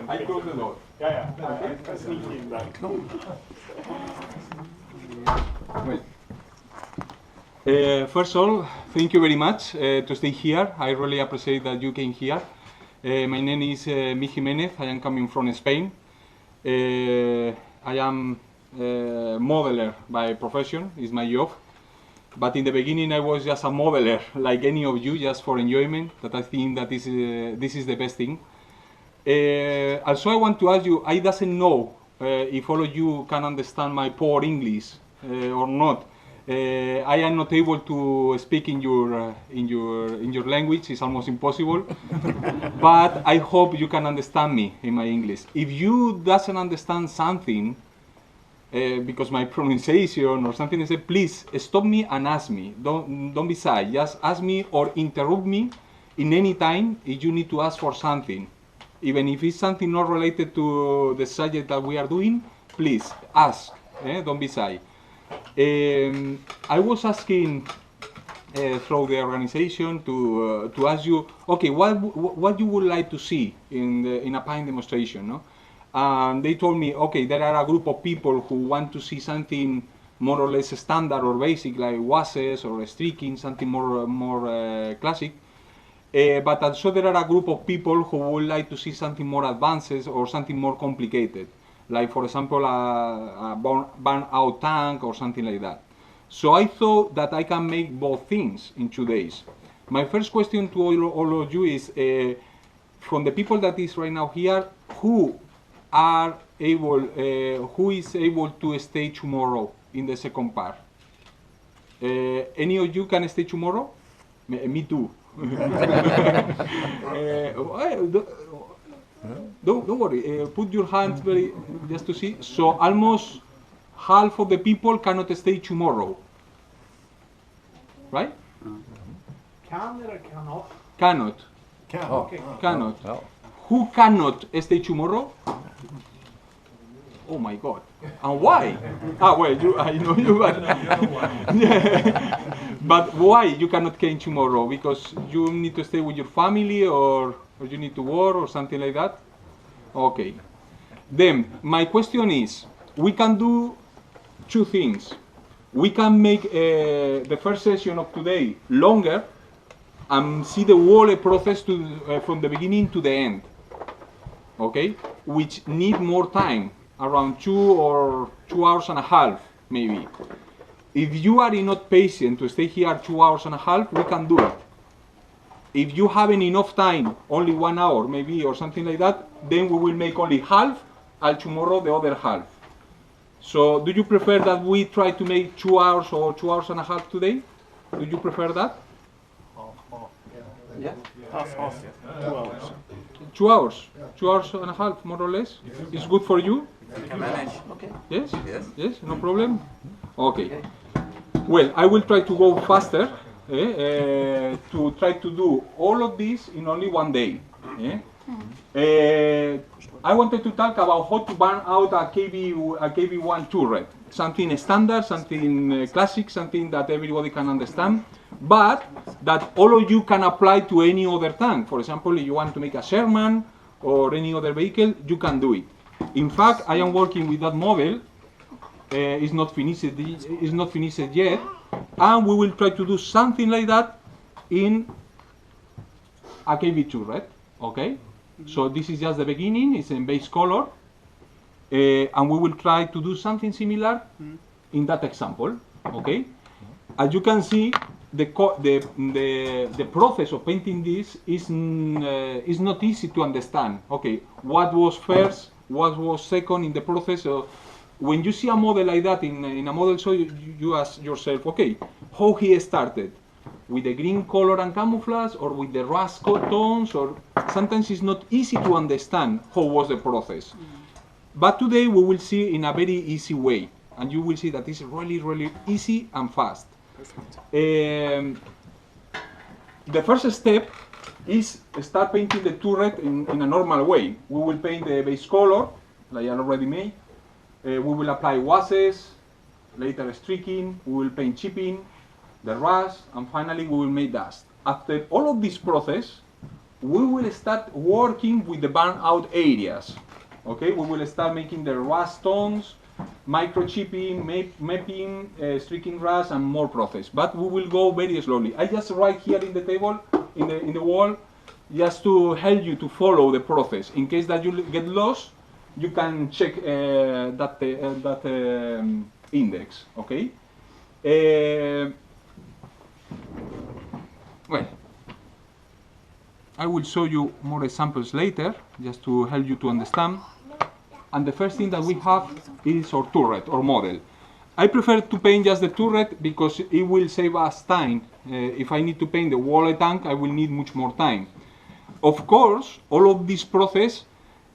I close the door. Yeah, I sneak in there. Well, first of all, thank you very much to stay here. I really appreciate that you came here. My name is Mig Jimenez. I am coming from Spain. I am a modeler by profession, is my job. But in the beginning I was just a modeler, like any of you, just for enjoyment, that I think that this is the best thing. Also I want to ask you, I doesn't know if all of you can understand my poor English or not. I am not able to speak in your language. It's almost impossible. But I hope you can understand me in my English. If you doesn't understand something because my pronunciation or something, I say, please stop me and ask me. Don't be shy. Just ask me or interrupt me in any time if you need to ask for something. Even if it's something not related to the subject that we are doing, please ask. Don't be shy. I was asking through the organization to ask you, okay, what you would like to see in a paint demonstration, no? And they told me, okay, there are a group of people who want to see something more or less standard or basic, like washes or streaking, something more classic. But also there are a group of people who would like to see something more advanced or something more complicated, like for example a burn-out tank or something like that. So I thought that I can make both things in 2 days. My first question to all of you is, from the people that is right now here, who is able to stay tomorrow in the second part? Any of you can stay tomorrow? Me too. Don't worry, put your hands very, just to see. So almost half of the people cannot stay tomorrow, right? Can or cannot? Cannot. Can. Okay. Cannot. Oh. Who cannot stay tomorrow? Oh my God. And why? Well, I know you, but but why you cannot come tomorrow? Because you need to stay with your family, or you need to work, or something like that? Okay. Then, my question is, we can do two things. We can make the first session of today longer and see the whole process from the beginning to the end. Okay? Which need more time, around 2 or 2 hours and a half, maybe. If you are not patient to stay here 2 hours and a half, we can do it. If you haven't enough time, only 1 hour maybe or something like that, then we will make only half, and tomorrow the other half. So do you prefer that we try to make 2 hours or 2 hours and a half today? Do you prefer that? Yeah. Half. 2 hours. 2 hours? 2 hours and a half, more or less? It's good for you? I can manage. Okay. Yes? Yes, no problem? Okay. Well, I will try to go faster, to try to do all of this in only 1 day. I wanted to talk about how to burn out a KB1 turret. Something standard, something classic, something that everybody can understand, but that all of you can apply to any other tank. For example, if you want to make a Sherman or any other vehicle, you can do it. In fact, I am working with that model. It's not finished yet, and we will try to do something like that in a KB turret. Okay? So this is just the beginning. It's in base color, and we will try to do something similar in that example. Okay? As you can see, the process of painting this is not easy to understand. Okay, what was first, what was second in the process? When you see a model like that in a model show, you ask yourself, okay, how he started? With the green color and camouflage, or with the rust tones, or sometimes it's not easy to understand how was the process. But today we will see in a very easy way, and you will see that it's really, really easy and fast. The first step is start painting the turret in a normal way. We will paint the base color, like I already made. We will apply washes, later streaking, we will paint chipping, the rust, and finally we will make dust. After all of this process, we will start working with the burnout areas. Okay, we will start making the rust tones, microchipping, mapping, streaking rust, and more process. But we will go very slowly. I just write here in the table, in the wall, just to help you to follow the process. In case that you get lost, you can check that index. Okay. Well, I will show you more examples later, just to help you to understand. And the first thing that we have is our turret or model. I prefer to paint just the turret because it will save us time. If I need to paint the water tank, I will need much more time. Of course, all of this process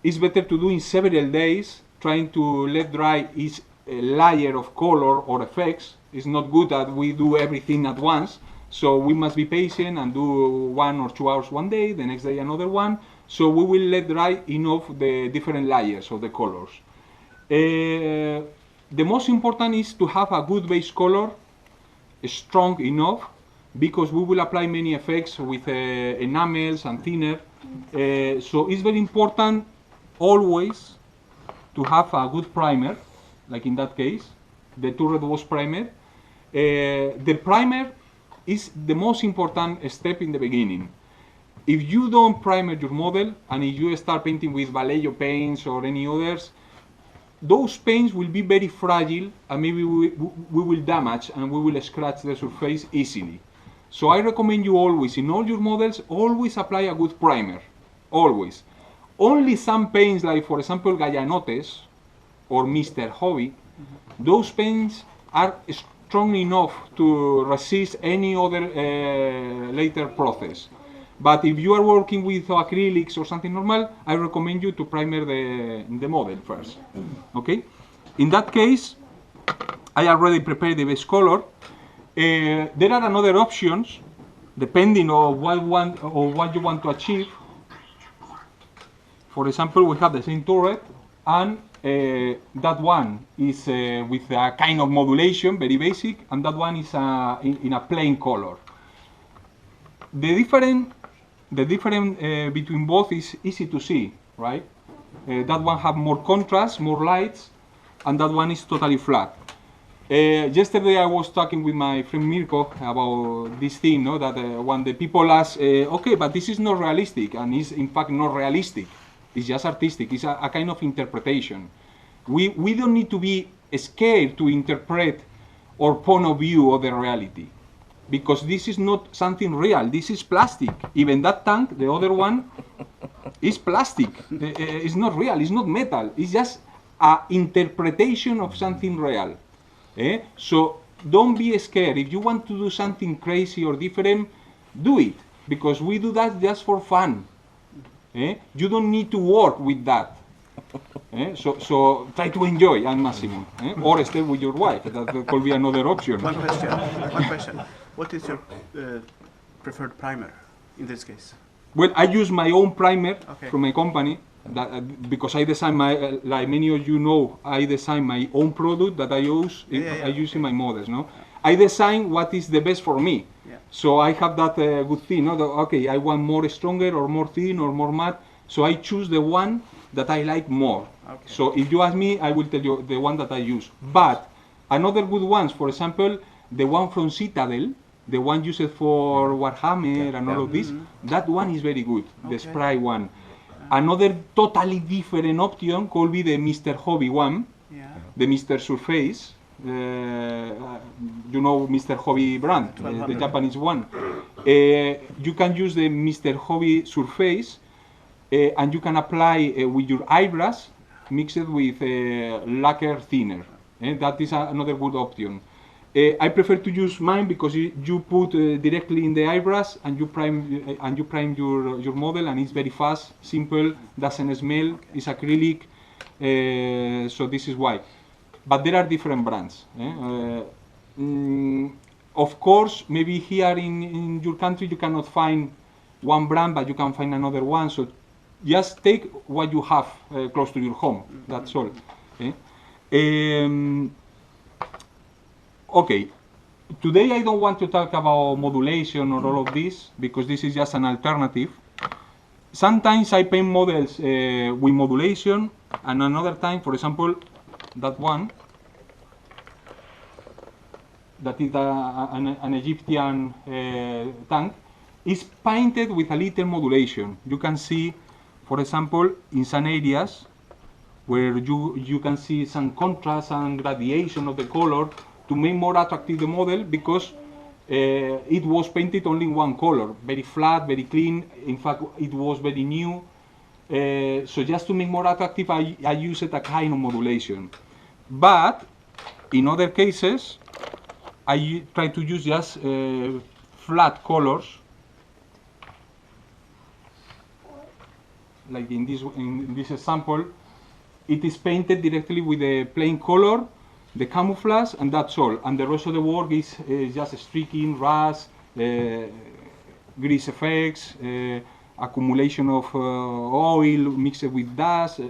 is better to do in several days, trying to let dry each layer of color or effects. It's not good that we do everything at once. So we must be patient and do 1 or 2 hours one day, the next day another one. So we will let dry enough the different layers of the colors. The most important is to have a good base color, strong enough, because we will apply many effects with enamels and thinner. So it's very important always to have a good primer, like in that case, the turret was primed. The primer is the most important step in the beginning. If you don't primer your model, and if you start painting with Vallejo paints or any others, those paints will be very fragile, and maybe we will damage and we will scratch the surface easily. So I recommend you always, in all your models, always apply a good primer, always. Only some paints, like for example Gallanotes or Mr. Hobby, those paints are strong enough to resist any other later process. But if you are working with acrylics or something normal, I recommend you to primer the model first. Okay? In that case, I already prepared the base color. There are another options, depending on what you want to achieve. For example, we have the same turret, and that one is with a kind of modulation, very basic, and that one is in a plain color. The difference between both is easy to see, right? That one have more contrast, more lights, and that one is totally flat. Yesterday I was talking with my friend Mirko about this thing, no? That when the people ask, okay, but this is not realistic, and it's in fact not realistic. It's just artistic. It's a kind of interpretation. We don't need to be scared to interpret our point of view of the reality, because this is not something real. This is plastic. Even that tank, the other one, is plastic. It's not real. It's not metal. It's just an interpretation of something real. So don't be scared. If you want to do something crazy or different, do it, because we do that just for fun. You don't need to work with that. So try to enjoy al maximum, or stay with your wife. That could be another option. One question. What is your preferred primer in this case? Well, I use my own primer Okay. from my company, because I design like many of you know, I design my own product that I use. I use in my models. No, I design what is the best for me. Yeah. So I have that good thing. No? Okay, I want more stronger or more thin or more matte. So I choose the one that I like more. Okay. So if you ask me, I will tell you the one that I use. But another good ones, for example, the one from Citadel, the one used for Warhammer and all of this, that one is very good, the spray one. Another totally different option could be the Mr. Hobby one, the Mr. Surface. You know Mr. Hobby brand, the Japanese one. You can use the Mr. Hobby Surface, and you can apply with your eyebrush, mix it with lacquer thinner. That is another good option. I prefer to use mine because you put directly in the eyebrush and you prime your model, and it's very fast, simple, doesn't smell, it's acrylic. So this is why. But there are different brands. Of course, maybe here in your country you cannot find one brand, but you can find another one. So just take what you have close to your home. That's all. Okay, today I don't want to talk about modulation or all of this, because this is just an alternative. sometimes I paint models with modulation, and another time, for example, that one, that is an Egyptian tank, is painted with a little modulation. You can see, for example, in some areas where you can see some contrast and gradation of the color to make more attractive the model, because it was painted only in one color, very flat, very clean. In fact, it was very new. So just to make more attractive, I used a kind of modulation. But in other cases, I try to use just flat colors, like in this example. It is painted directly with a plain color, the camouflage, and that's all. And the rest of the work is just streaking, rust, grease effects, accumulation of oil mixed with dust,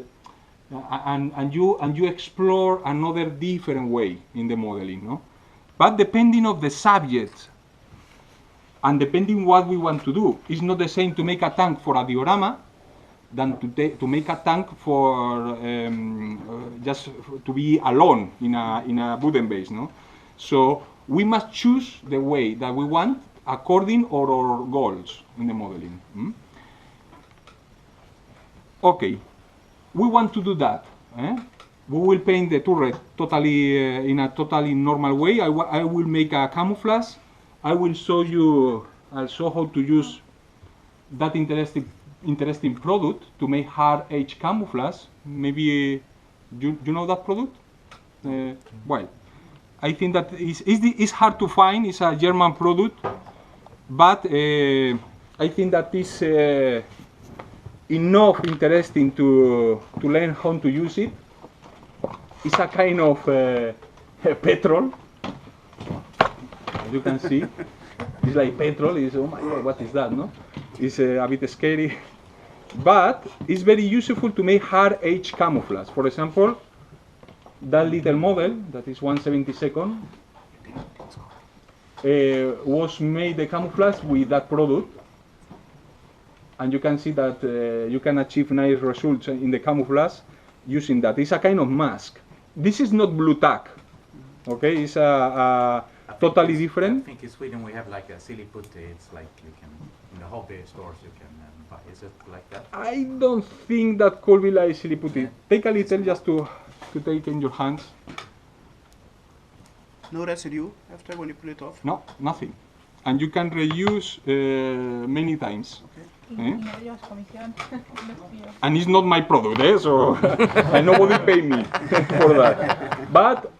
and you explore another different way in the modeling, no? But depending on the subject and depending what we want to do, it's not the same to make a tank for a diorama than to make a tank for just to be alone in a wooden base, no? So we must choose the way that we want according to our goals in the modeling. Okay, we want to do that. We will paint the turret totally in a totally normal way. I will make a camouflage. I will show you also how to use that interesting product to make hard edge camouflage. Maybe you know that product? Well, I think that it's hard to find. It's a German product, but I think that is enough interesting to learn how to use it. It's a kind of petrol. As you can see, it's like petrol. It's, oh my God, what is that? No, it's a bit scary, but it's very useful to make hard edge camouflage. For example, that little model that is 1/72 was made the camouflage with that product, and you can see that you can achieve nice results in the camouflage using that. It's a kind of mask. This is not blue tack, okay? It's a totally different. I think in Sweden we have like a silly putty. It's like you can, in the hobby stores you can buy. Is it like that? I don't think that could be like silly putty. Yeah. Take a little just to take in your hands. No residue after when you pull it off? No, nothing. And you can reuse many times. Okay. And it's not my product, so and nobody pay me for that. But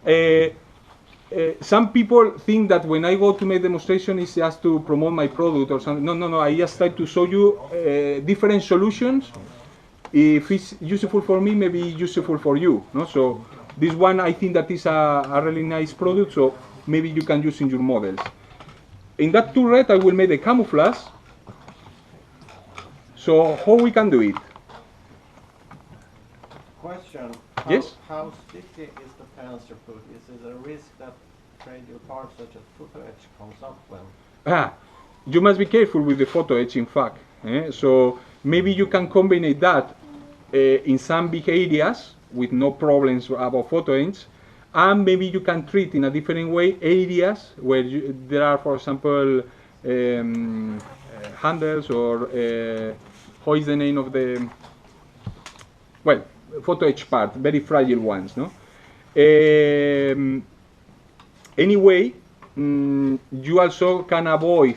some people think that when I go to make demonstration, it's just to promote my product or something. No. I just try to show you different solutions. If it's useful for me, maybe useful for you. No? So this one, I think that is a really nice product. So maybe you can use in your models. In that turret, I will make the camouflage. So how we can do it? Question. Yes? How sticky is the panzer put? Is it a risk that radial parts such as photo etch comes up well? You must be careful with the photo etch, in fact. So maybe you can combine that in some big areas with no problems about photo etch, and maybe you can treat in a different way areas where there are, for example, handles or how is the name of the, well, photo etch part, very fragile ones, no? Anyway, you also can avoid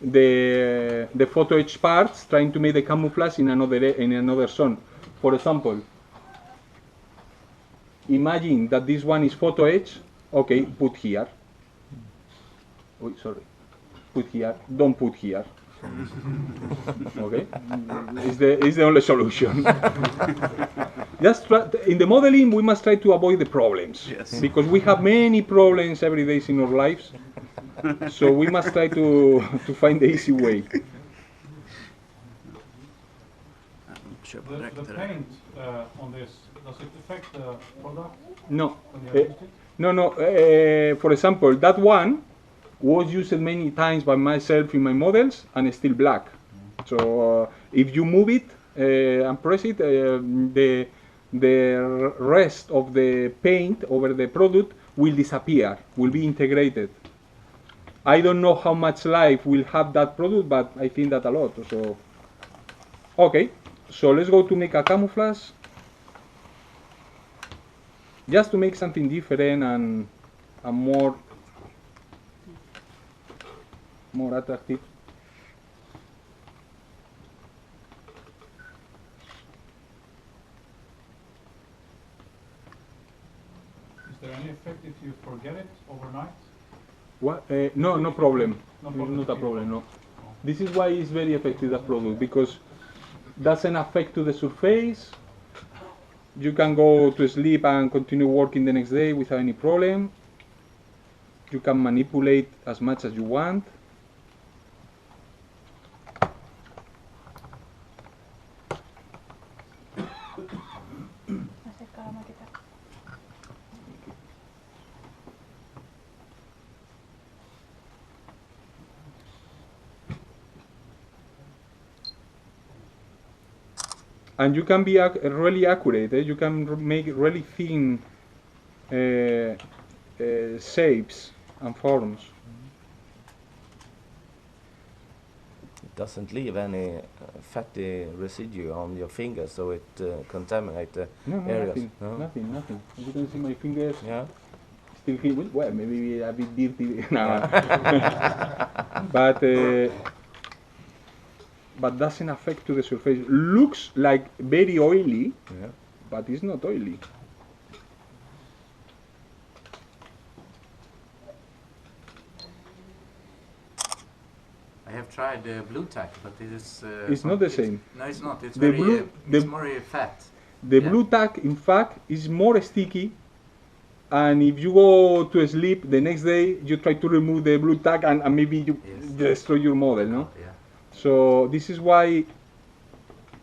the photo etch parts trying to make the camouflage in another zone. For example, imagine that this one is photo etch. Okay, put here. Oh, sorry. Put here. Don't put here. Okay, it's the only solution. Just try, in the modeling, we must try to avoid the problems. Yes. Because we have many problems every day in our lives. So we must try to find the easy way. The paint on this, does it affect the product? No. When you used it? No. For example, that one was used many times by myself in my models and it's still black. So if you move it and press it, the rest of the paint over the product will disappear, will be integrated. I don't know how much life will have that product, but I think that a lot. So, okay, so let's go to make a camouflage, just to make something different and more attractive. Is there any effect if you forget it overnight? What? No, no problem. No It's problem. not a problem, no. This is why it's very effective, that product, because doesn't affect to the surface. You can go to sleep and continue working the next day without any problem. You can manipulate as much as you want. And you can be really accurate. You can make really thin shapes and forms. It doesn't leave any fatty residue on your fingers, so it contaminates the areas. Nothing, No? nothing. As you can see, my fingers Yeah. still feel well, maybe a bit dirty now, Yeah. but doesn't affect to the surface. Looks like very oily, Yeah. but it's not oily. I have tried blue tack, but it is. It's not the same. No, it's not. It's The very. blue- It's the- more fat. The Yeah. blue tack, in fact, is more sticky. And if you go to sleep the next day, you try to remove the blue tack, and maybe you Yes. destroy your model, no? Yeah. So this is why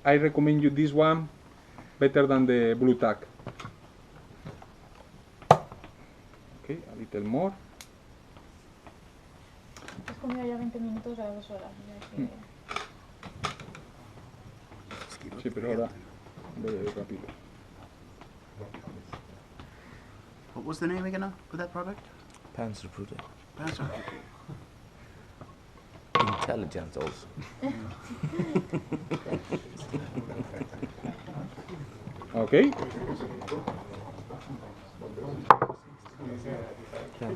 I recommend you this one better than the blue tack. Okay, a little more. ¿Has comido ya 20 minutos o 2 horas? Ya que... Sí, pero ahora voy a ir rápido. What was the name again of that product? Panzerpuder. Panzer. Intelligent also. Okay. Yeah.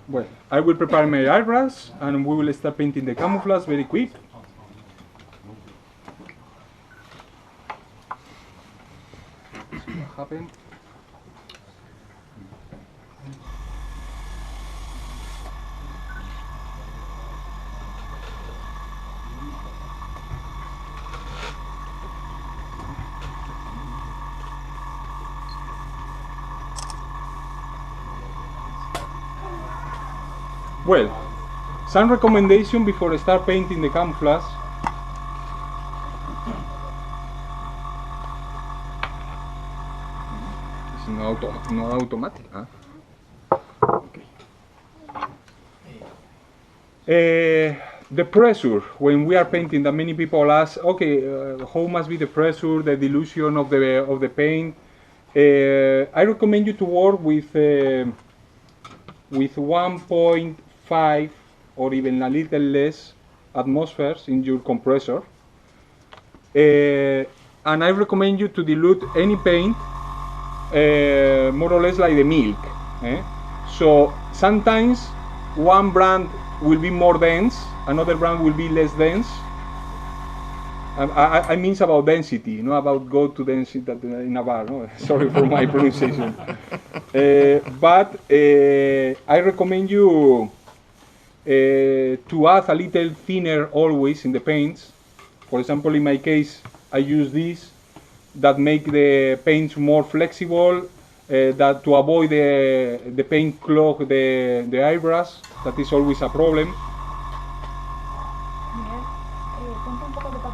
Well, I will prepare my eyebrows and we will start painting the camouflage very quick. See what happened. Well, some recommendation before I start painting the camouflage. It's not automatic, huh? Okay. The pressure, when we are painting, that many people ask, okay, how must be the pressure, the dilution of the paint? I recommend you to work with 1.5 or even a little less atmospheres in your compressor. And I recommend you to dilute any paint more or less like the milk. So sometimes one brand will be more dense, another brand will be less dense. I mean about density, not about go to density in a bar. No? Sorry for my pronunciation. But I recommend you to add a little thinner always in the paints. For example, in my case, I use this that make the paints more flexible, that to avoid the paint clog the eyebrows. That is always a problem. Miguel, ponte un poco de papel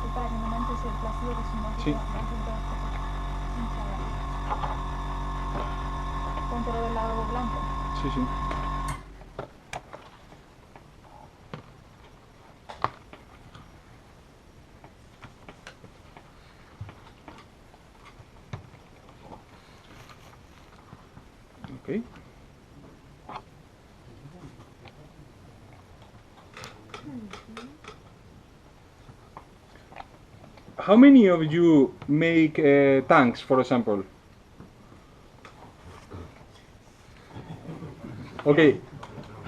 solo del lado blanco. Sí, sí. Okay. How many of you make tanks, for example? Okay,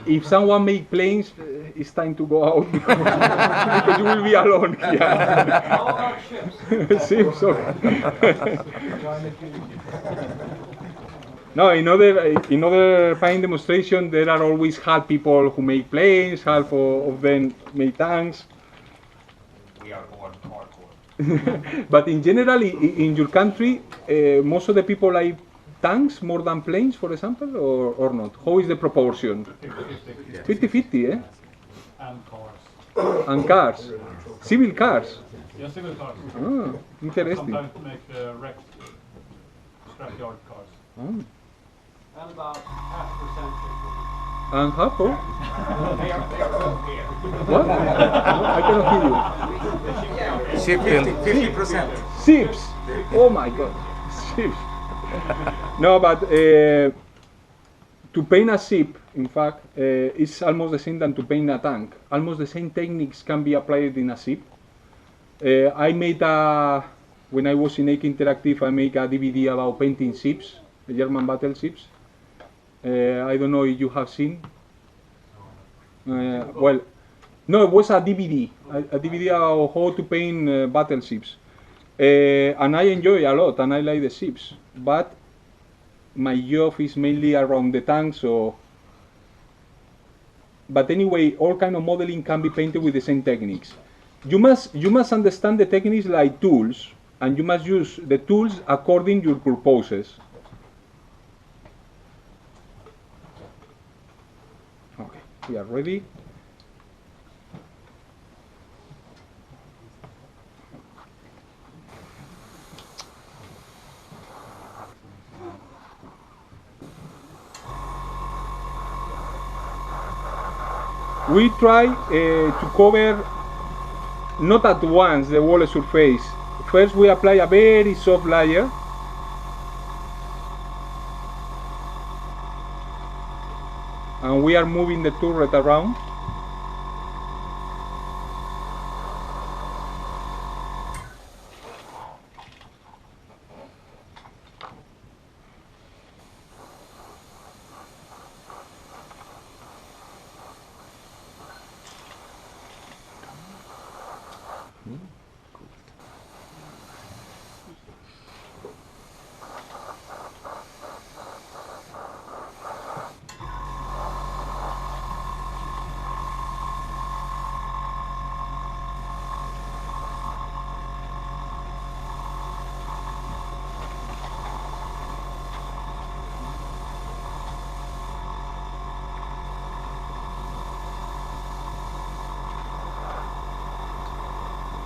if someone make planes, it's time to go out because you will be alone here. How about ships? Ships, okay. No, in other fine demonstration, there are always half people who make planes, half of them make tanks. We are all hardcore. But in general, in your country, most of the people like tanks more than planes, for example, or not? How is the proportion? 50-50, eh? And cars. And cars, civil cars. Yeah, civil cars. Ah, interesting. Sometimes make wrecked scrapyard cars. Ah. And about 0.5%. And half? Oh? They are all here. What? No, I cannot hear you. Shipping. 50%. Ships. Oh my God, ships. No, but to paint a ship, in fact, is almost the same than to paint a tank. Almost the same techniques can be applied in a ship. I made when I was in Ake Interactive, I made a DVD about painting ships, German battleships. I don't know if you have seen. Well, no, it was a DVD, a DVD about how to paint battleships. And I enjoy a lot, and I like the ships. But my job is mainly around the tanks, so. But anyway, all kind of modeling can be painted with the same techniques. You must understand the techniques like tools, and you must use the tools according to your purposes. Okay, we are ready. We try to cover not at once the wall surface. First we apply a very soft layer. And we are moving the turret around.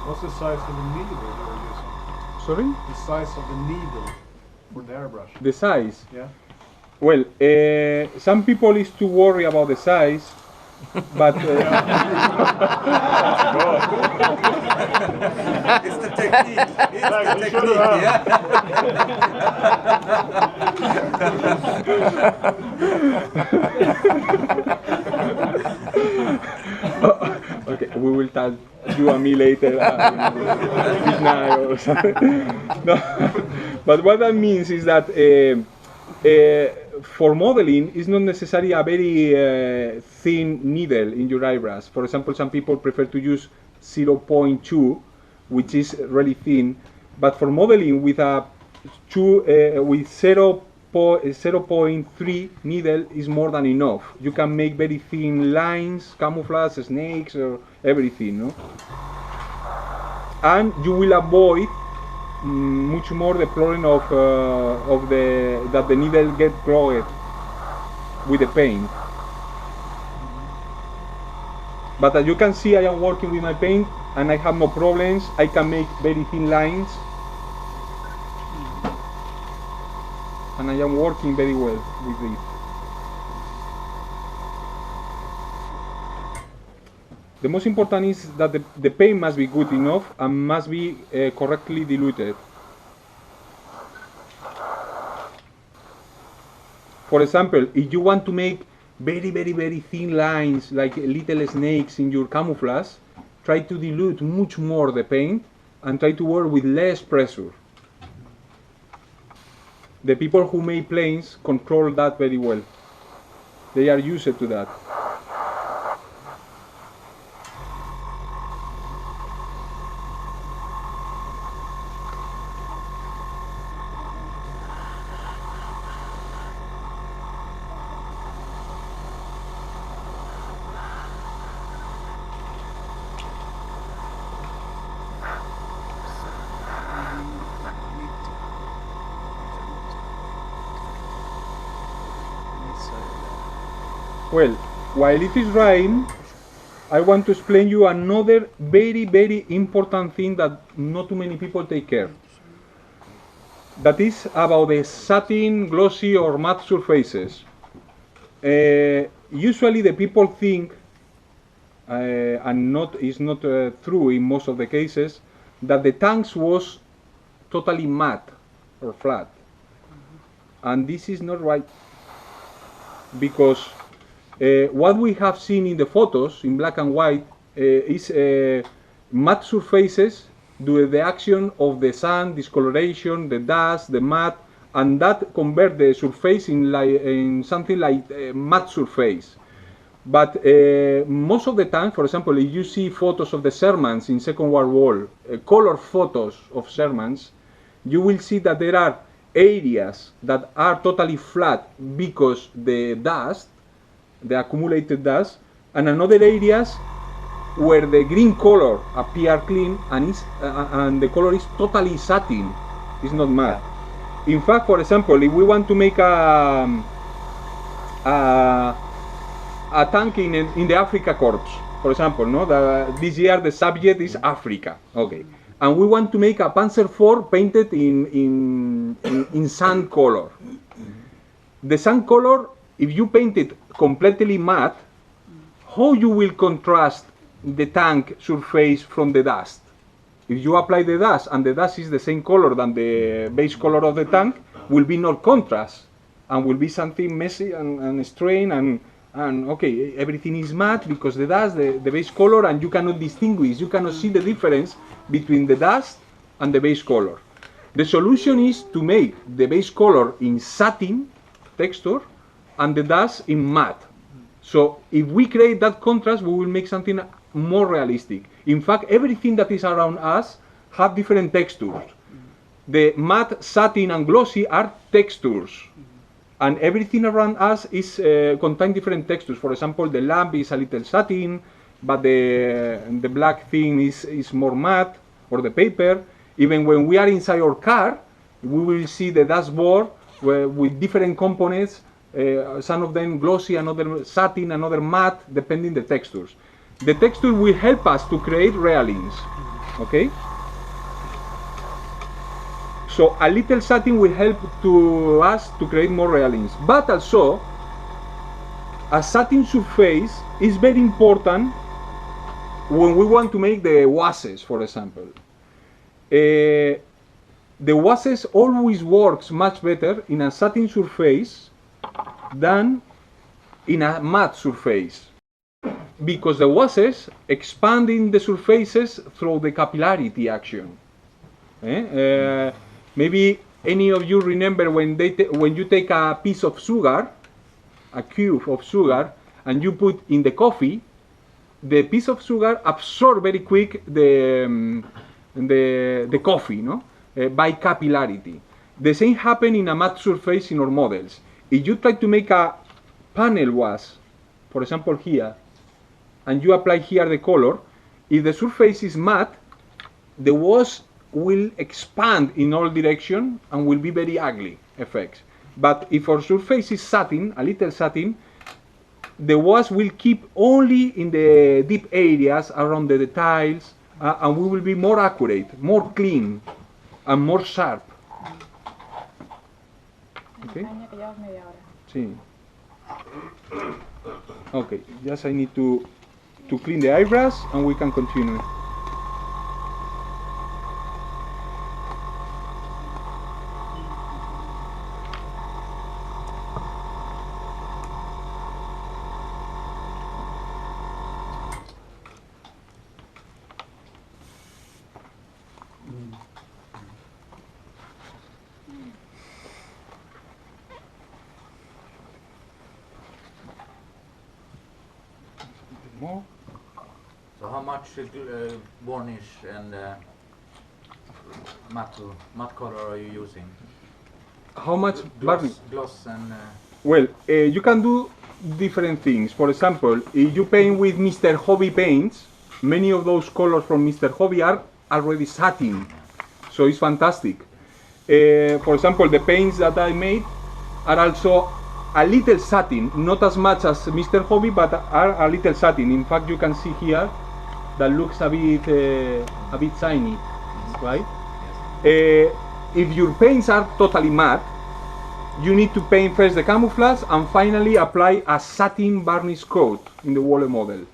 What's the size of the needle you're using? Sorry? The size of the needle for the airbrush. The size. Yeah. Well, some people is too worried about the size, but It's the technique. It's Like, the you should technique. have. okay, we will tell you and me later midnight or something. No, but what that means is that for modeling, it's not necessarily a very thin needle in your eyebrows. For example, some people prefer to use 0.2, which is really thin. But for modeling, with a with 0.3 needle is more than enough. You can make very thin lines, camouflage, snakes, or everything, no? And you will avoid much more the problem of that the needle get clogged with the paint. But as you can see, I am working with my paint and I have no problems. I can make very thin lines. and I am working very well with it. The most important is that the paint must be good enough and must be correctly diluted. For example, if you want to make very thin lines like little snakes in your camouflage, try to dilute much more the paint and try to work with less pressure. The people who make planes control that very well. They are used to that. Well, while it is drying, I want to explain you another very important thing that not too many people take care. That is about the satin, glossy or matte surfaces. Usually the people think, and is not true in most of the cases, that the tanks was totally matte or flat. And this is not right, because what we have seen in the photos in black and white is matte surfaces due to the action of the sun, discoloration, the dust, the matte, and that convert the surface in something like matte surface. But most of the time, for example, if you see photos of the Shermans in Second World War, color photos of Shermans, you will see that there are areas that are totally flat because the dust, the accumulated dust, and another areas where the green color appear clean and the color is totally satin, it's not matte. In fact, for example, if we want to make a tank in the Africa Corps, for example, no, this year the subject is Africa, okay, and we want to make a Panzer IV painted in sand color. The sand color, if you paint it completely matte, how you will contrast the tank surface from the dust? If you apply the dust and the dust is the same color than the base color of the tank, will be no contrast and will be something messy and strange and okay, everything is matte because the dust, the base color, and you cannot distinguish, you cannot see the difference between the dust and the base color. The solution is to make the base color in satin texture and the dust in matte. So if we create that contrast, we will make something more realistic. In fact, everything that is around us have different textures. The matte, satin, and glossy are textures. And everything around us is contain different textures. For example, the lamp is a little satin, but the black thing is more matte, or the paper. Even when we are inside our car, we will see the dashboard with different components, some of them glossy, another satin, another matte, depending the textures. The texture will help us to create realings, okay? So a little satin will help to us to create more realings. But also, a satin surface is very important when we want to make the washes, for example. The washes always works much better in a satin surface than in a matte surface, because the washes expanding the surfaces through the capillarity action. Maybe any of you remember when you take a piece of sugar, a cube of sugar, and you put in the coffee, the piece of sugar absorbs very quick the coffee, no? By capillarity. The same happens in a matte surface in our models. If you try to make a panel wash, for example here, and you apply here the color, if the surface is matte, the wash will expand in all directions and will be very ugly effects. But if our surface is satin, a little satin, the wash will keep only in the deep areas around the tiles, and we will be more accurate, more clean, and more sharp. Okay. Año que llevas media hora. Sí. Okay, just I need to clean the eyebrows and we can continue. More. So how much varnish and matte color are you using? How much varnish? Gloss and Well, you can do different things. For example, if you paint with Mr. Hobby paints, many of those colors from Mr. Hobby are already satin, so it's fantastic. For example, the paints that I made are also a little satin, not as much as Mr. Hobby, but are a little satin. In fact, you can see here that looks a bit shiny, right? If your paints are totally matte, you need to paint first the camouflage and finally apply a satin varnish coat in the water model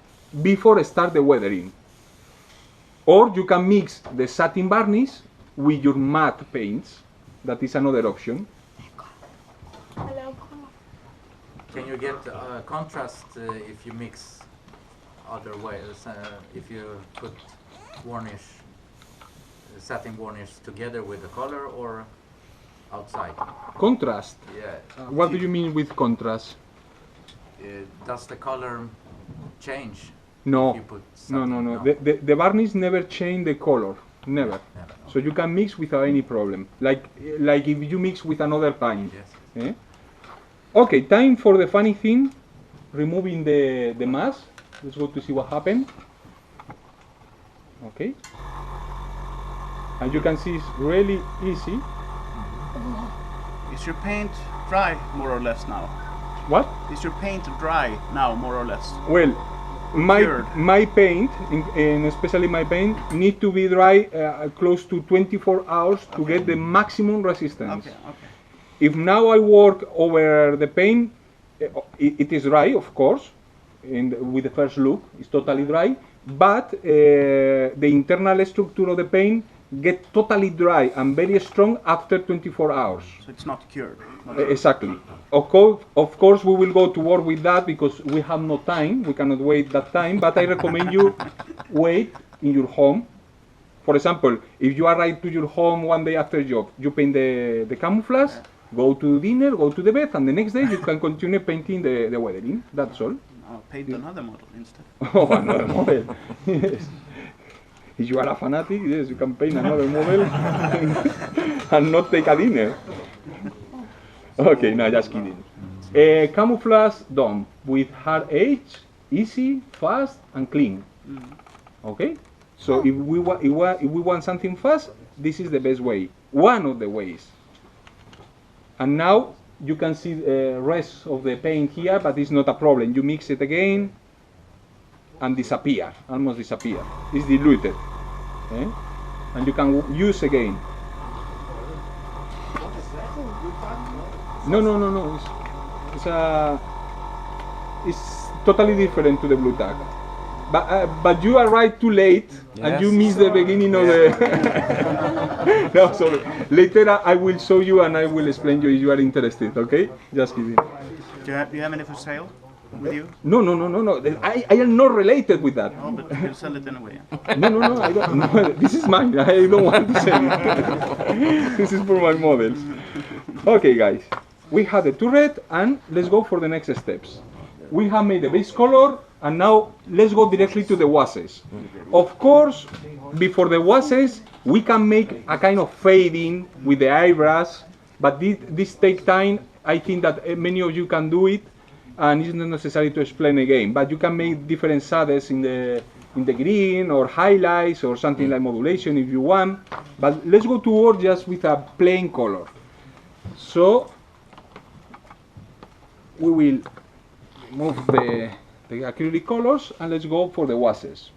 before start the weathering. Or you can mix the satin varnish with your matte paints. That is another option. Hello. can you get contrast if you mix other ways? If you put varnish, satin varnish together with the color or outside? Contrast. Yeah. What do you mean with contrast? Does the color change? No, If you put no, satin? no, no. The varnish never change the color, never. Never. So you can mix without any problem. Like if you mix with another paint. Yes. Eh? Okay, time for the funny thing, removing the mask. Let's go to see what happened. Okay. And you can see it's really easy. Is your paint dry more or less now? What? Is your paint dry now more or less? Well, Cured. my paint, and especially my paint, need to be dry close to 24 hours to get the maximum resistance. Okay, okay. If now I work over the paint, it is dry, of course, with the first look, it's totally dry, but the internal structure of the paint get totally dry and very strong after 24 hours. So it's not cured. Exactly. Of course, we will go to work with that because we have no time. We cannot wait that time. But I recommend you wait in your home. For example, if you arrive to your home one day after job, you paint the camouflage, go to dinner, go to the bed, and the next day you can continue painting the weathering. That's all. I'll paint another model instead. Oh, another model. Yes. If you are a fanatic, yes, you can paint another model and not take a dinner. Okay, no, just kidding. Camouflage done with hard edge, easy, fast, and clean. Okay, so if we want something fast, this is the best way. One of the ways. And now you can see the rest of the paint here, but it's not a problem. You mix it again and disappear, almost disappear. It's diluted, and you can use again. No. It's totally different to the blue tag. But you arrived too late and you missed the beginning of the. No, sorry. Later I will show you and I will explain you if you are interested. Okay? Just kidding. Do you have any for sale with you? No. I am not related with that. Oh, but you'll sell it anyway. No. I don't. No, this is mine. I don't want to sell it. This is for my models. Okay, guys. We have the turret, and let's go for the next steps. We have made the base color, and now let's go directly to the washes. Of course, before the washes, we can make a kind of fading with the eyebrows, but this takes time. I think that many of you can do it, and it's not necessary to explain again. But you can make different shades in the green, or highlights, or something like modulation if you want. But let's go to work just with a plain color. So we will move the acrylic colors and let's go for the washes.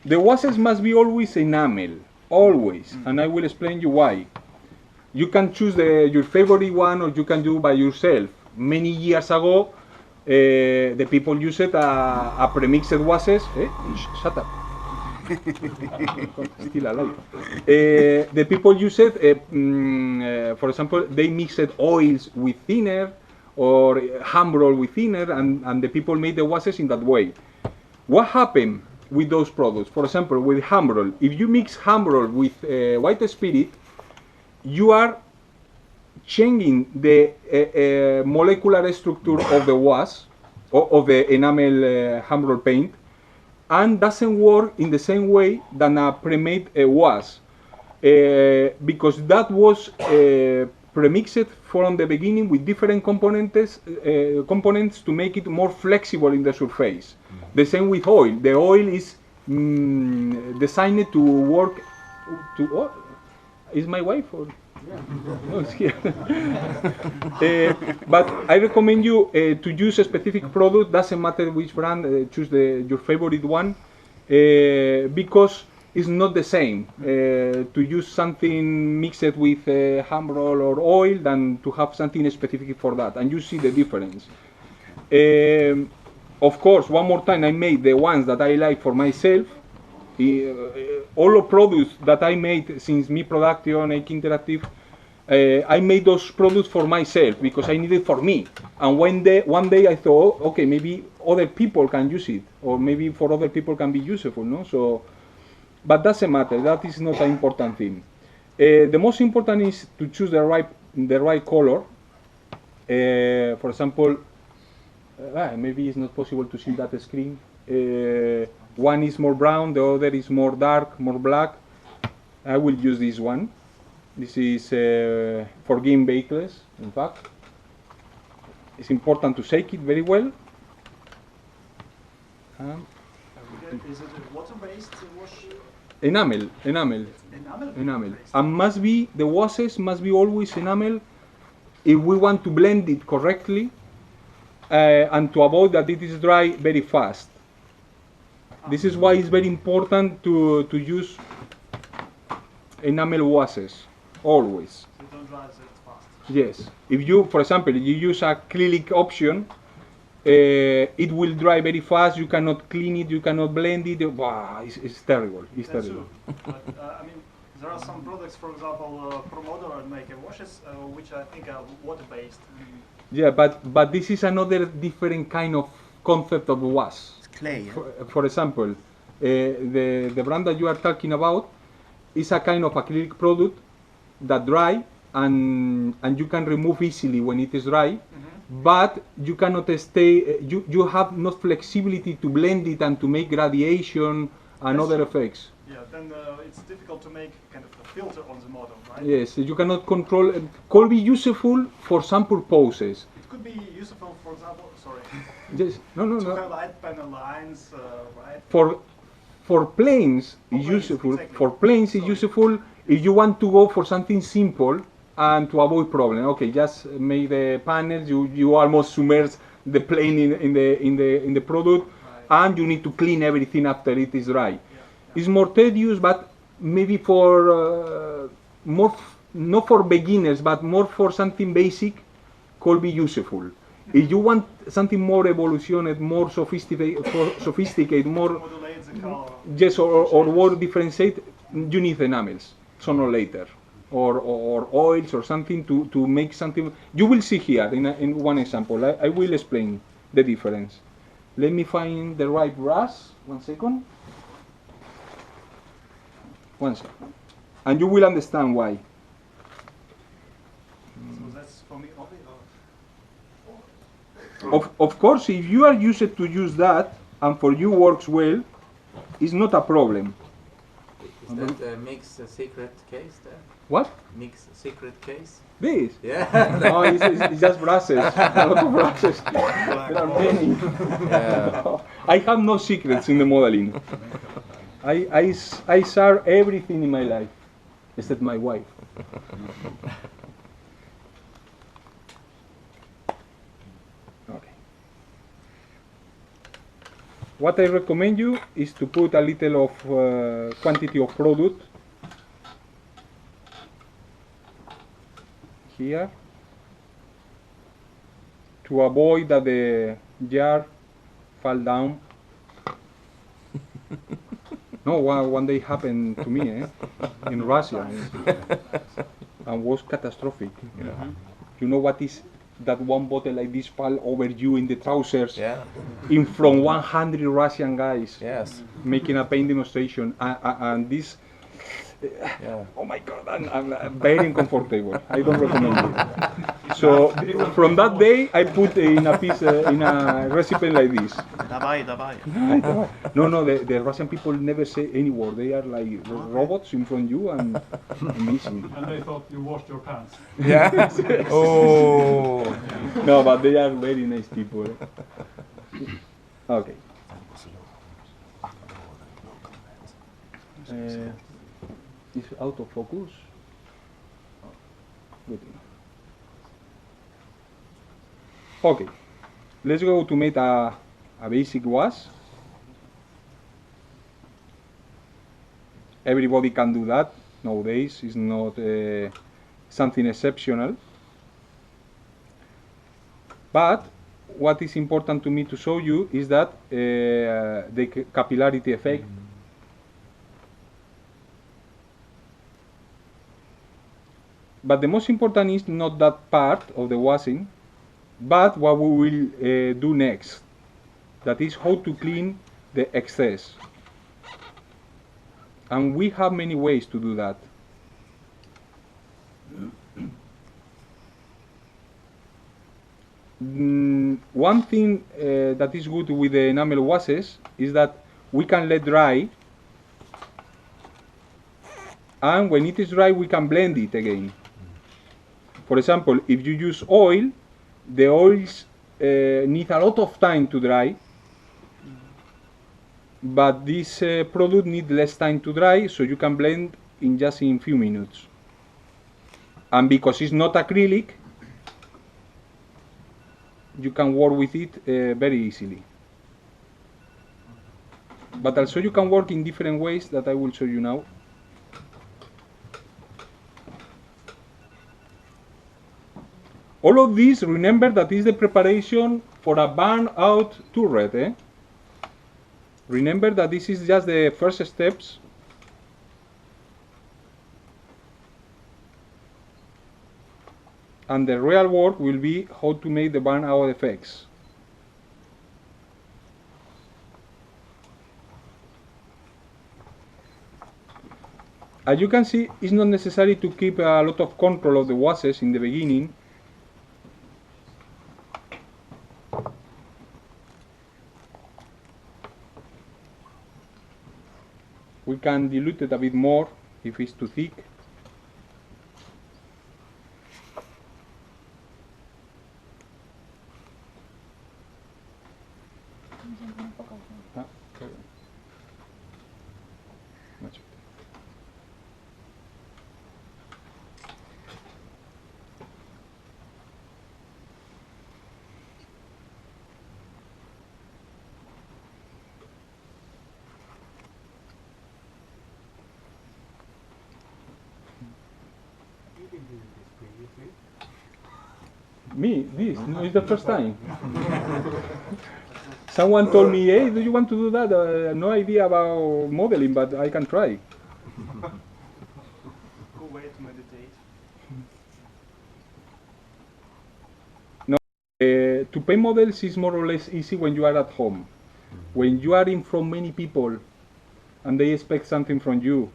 The washes must be always enamel, always, and I will explain you why. You can choose your favorite one, or you can do by yourself. Many years ago, the people used a premixed washes. Shut up. Still alive. The people use it, for example, they mixed oils with thinner or hand roll with thinner, and the people made the washes in that way. What happened with those products? For example, with hand roll, if you mix hand roll with white spirit, you are changing the molecular structure of the wash, of the enamel hand roll paint, and doesn't work in the same way than a pre-made wash, because that was premixed from the beginning with different components to make it more flexible in the surface. The same with oil. The oil is designed to work to. Oh, is my wife or? No, it's here. But I recommend you to use a specific product. Doesn't matter which brand. Choose your favorite one, because it's not the same to use something mixed with hand roll or oil than to have something specific for that, and you see the difference. Of course, one more time, I made the ones that I like for myself. All the products that I made since Mi Production, Ike Interactive, I made those products for myself because I needed for me. And one day I thought, okay, maybe other people can use it, or maybe for other people can be useful, no? So, but doesn't matter. That is not an important thing. The most important is to choose the right color. For example, maybe it's not possible to see that screen. One is more brown, the other is more dark, more black. I will use this one. This is for game vehicles, in fact. It's important to shake it very well. Is it a water-based wash? Enamel. Enamel? And the washes must be always enamel if we want to blend it correctly and to avoid that it is dry very fast. This is why it's very important to use enamel washes, always. So it don't dry it fast? Yes. If you, for example, you use acrylic option, it will dry very fast, you cannot clean it, you cannot blend it. Wow, it's terrible. It's That's terrible. true. But, I mean, there are some products, for example, Promoter and Maker washes, which I think are water-based. Yeah, but this is another different kind of concept of wash. Clay. For example, the brand that you are talking about is a kind of acrylic product that dry and you can remove easily when it is dry, but you cannot stay. You have not flexibility to blend it and to make gradation and other effects. Yeah, then it's difficult to make kind of a filter on the model, right? Yes, you cannot control. Could be useful for some purposes. It could be useful, for example, sorry, Yes, no. to highlight panel lines, right? For planes, it's planes, useful. exactly. For planes, it's Sorry. useful if you want to go for something simple and to avoid problem. Okay, just make the panels. You almost submerge the plane in the product, and you need to clean everything after it is dry. It's more tedious, but maybe for not for beginners, but more for something basic, could be useful. If you want something more evolutioned, more sophisticated, more Modulate the color. yes, or more differentiate, you need enamels sooner or later, or oils or something to make something. You will see here in one example. I will explain the difference. Let me find the right brush. 1 second. 1 second, and you will understand why. So that's for me only. Of course, if you are used to use that and for you works well, it's not a problem. Is that a Mig's secret case there? What? Mig's secret case? This? Yeah. No, it's just brushes. A lot of brushes. There are many. Yeah. I have no secrets in the modeling. I share everything in my life, except my wife. Okay. What I recommend you is to put a little of quantity of product. here to avoid that the jar fall down. No, one day happened to me in Russia and was catastrophic. You know what is that one bottle like this fall over you in the trousers Yeah. in front 100 Russian guys Yes. making a paint demonstration and this Yeah. oh my god, I'm very uncomfortable. I don't recommend it. So from that day I put in a piece in a recipe like this. Давай, давай. No, the Russian people never say any word. They are like robots in front of you and amazing. And they thought you washed your pants. Yeah. Oh. No, but they are very nice people. Okay. It's out of focus. Good enough. Okay, let's go to make a basic wash. Everybody can do that nowadays. It's not something exceptional. But what is important to me to show you is that the capillarity effect. But the most important is not that part of the washing, but what we will do next. That is how to clean the excess. And we have many ways to do that. One thing that is good with the enamel washes is that we can let dry, and when it is dry we can blend it again. For example, if you use oil, the oils need a lot of time to dry, but this product needs less time to dry, so you can blend in just in few minutes. And because it's not acrylic, you can work with it very easily. But also you can work in different ways that I will show you now. All of this, remember that is the preparation for a burn-out turret. Remember that this is just the first steps. And the real work will be how to make the burn-out effects. As you can see, it's not necessary to keep a lot of control of the washes in the beginning. We can dilute it a bit more if it's too thick. Okay. Much better. Me? This? No, it's the first time. Someone told me, hey, do you want to do that? No idea about modeling, but I can try. Good way to meditate. No, to paint models is more or less easy when you are at home. When you are in front of many people and they expect something from you,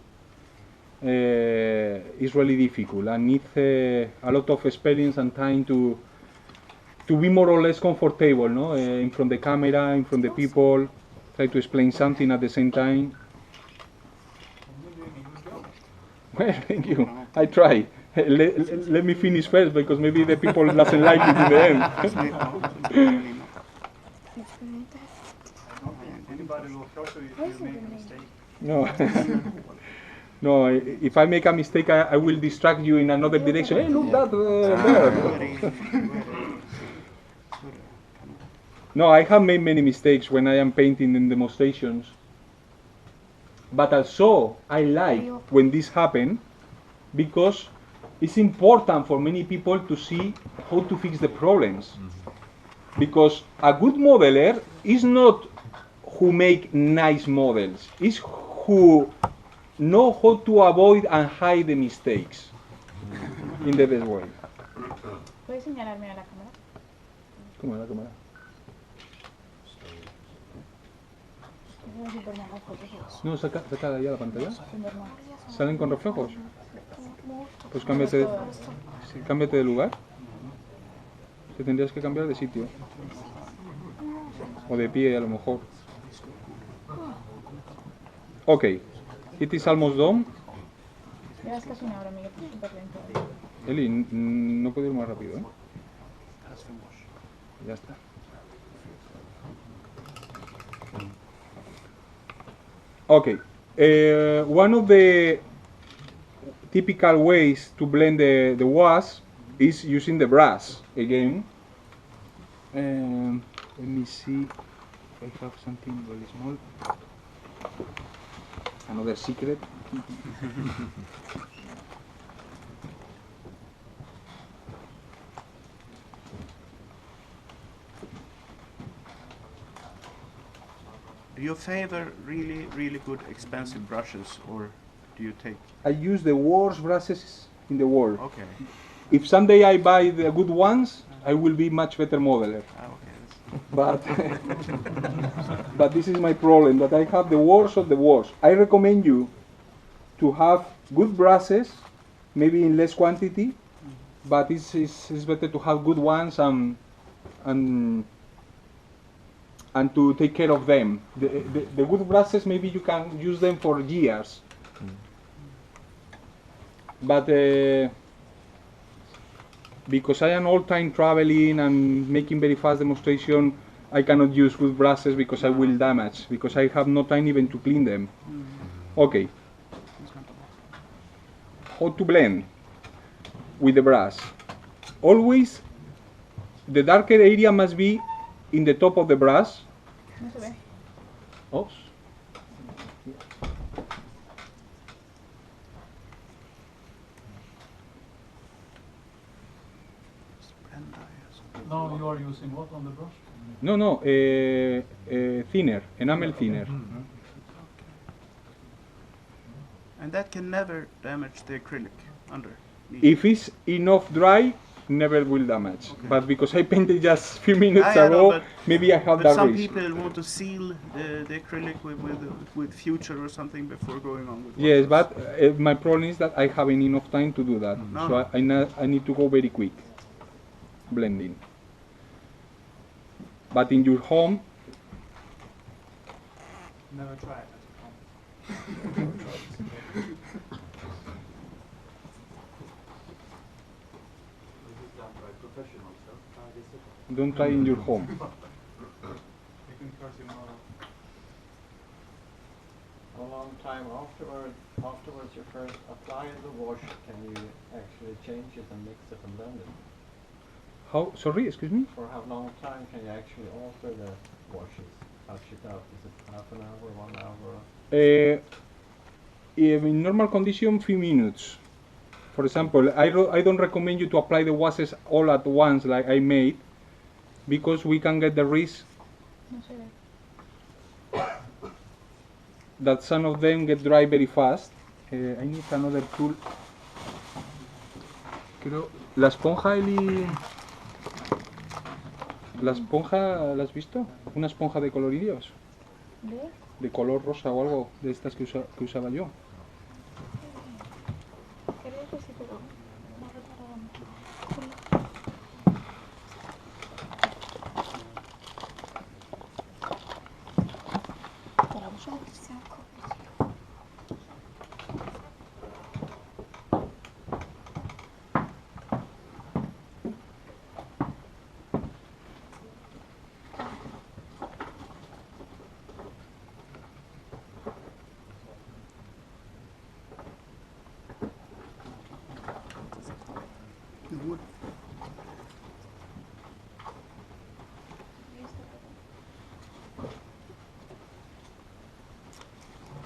it's really difficult and needs a lot of experience and time to be more or less comfortable, no? In front of the camera, in front of the people, try to explain something at the same time. Well, thank you. I try. Let me finish first because maybe the people doesn't like it in the end. Anybody will help you if you make a mistake. No. No, if I make a mistake, I will distract you in another direction. Hey, look that there. No, I have made many mistakes when I am painting in demonstrations. But also, I like when this happens because it's important for many people to see how to fix the problems. Because a good modeler is not who make nice models, it's who know how to avoid and hide the mistakes in the best way. ¿Puedes señalarme a la cámara? ¿Cómo es la cámara? Es súper mal las fotos. No, saca de ahí a la pantalla. Súper mal. ¿Salen con reflejos? Pues cámbiate, sí, cámbiate de lugar. Te tendrías que cambiar de sitio. O de pie a lo mejor. Ok. It is almost done. Llevas casi una hora, Miguel, súper lento. Eli, no puedo ir más rápido, ¿eh? Ya está. Okay. One of the typical ways to blend the wash is using the brush again. Let me see if I have something very small. Another secret. Do you favor really, really good expensive brushes, or do you take? I use the worst brushes in the world. Okay. If someday I buy the good ones, I will be much better modeler. Okay. But but this is my problem, that I have the worst of the worst. I recommend you to have good brushes, maybe in less quantity, but it's better to have good ones and to take care of them. The good brushes, maybe you can use them for years. But because I am all time traveling and making very fast demonstration, I cannot use good brushes because I will damage, because I have no time even to clean them. Okay. How to blend with the brush? Always the darker area must be in the top of the brush. No se ve. Oh. Now you are using what on the brush? No, thinner, enamel thinner. And that can never damage the acrylic underneath. If it's enough dry, never will damage. Okay. But because I painted just few minutes I know, ago, but- maybe I have But that some risk. people want to seal the acrylic with future or something before going on with Yes, washes. but my problem is that I haven't enough time to do that. No, So no. I need to go very quick, blending. But in your home, Never try it. don't try in your home. How long time afterwards you first apply the wash, can you actually change it and mix it and blend it? How? Sorry, excuse me. For how long time can you actually alter the washes, touch it up? Is it half an hour, 1 hour? In normal condition, few minutes. For example, I don't recommend you to apply the washes all at once like I made, because we can get the risk No se ve. that some of them get dry very fast. I need another tool. Creo, la esponja, Eli. ¿La esponja la has visto? ¿Una esponja de coloridos? ¿De? De color rosa o algo de estas que usaba yo. Creo que sí, pero no recuerdo mucho. The wood.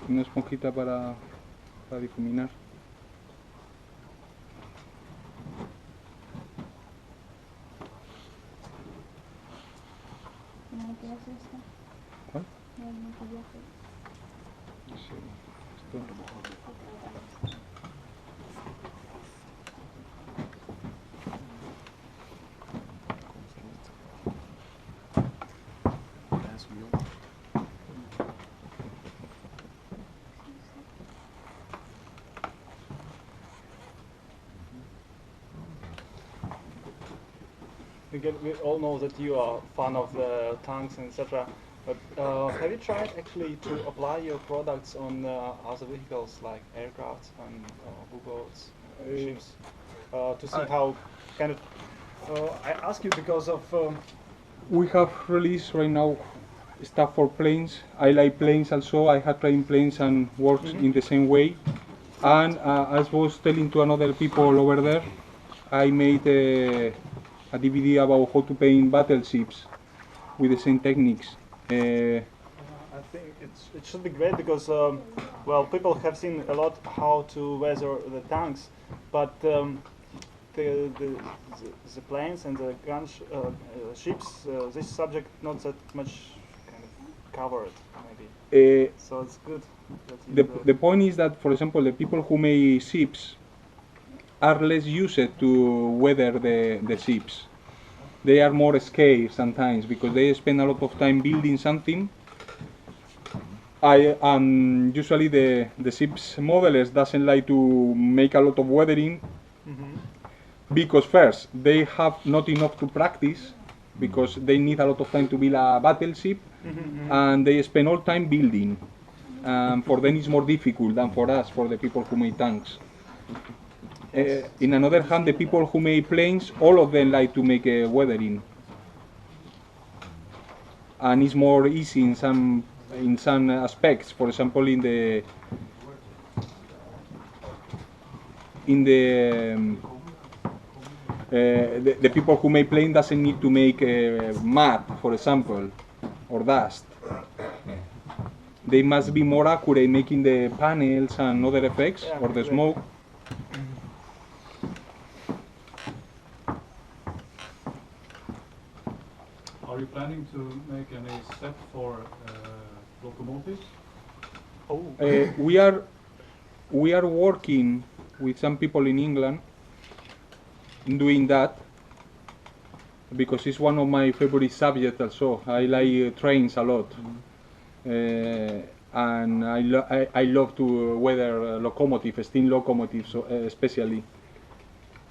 Una esponjita para difuminar. es esta? ¿Cuál? No, el maquillaje. Sí, As we all. We all know that you are fan of the tanks and etc. But have you tried actually to apply your products on other vehicles like aircrafts and U-boats, ships, to see how kind of? I ask you because of. we have released right now stuff for planes. I like planes also. I have trained planes and works in the same way. And as I was telling to another people over there, I made a DVD about how to paint battleships with the same techniques. I think it should be great because well, people have seen a lot how to weather the tanks, but the planes and the ships, this subject not that much kind of covered maybe. So it's good. That The point is that, for example, the people who make ships are less used to weather the ships. They are more scared sometimes because they spend a lot of time building something. Usually the ships modelers doesn't like to make a lot of weathering because first they have not enough to practice because they need a lot of time to build a battleship and they spend all time building. For them it's more difficult than for us, for the people who make tanks. In another hand, the people who make planes, all of them like to make weathering, and it's more easy in some aspects. For example, in the the people who make plane doesn't need to make mud, for example, or dust. They must be more accurate making the panels and other effects, or the smoke. Are you planning to make any set for locomotives? We are working with some people in England doing that because it's one of my favorite subjects also. I like trains a lot. And I love to weather locomotives, steam locomotives especially.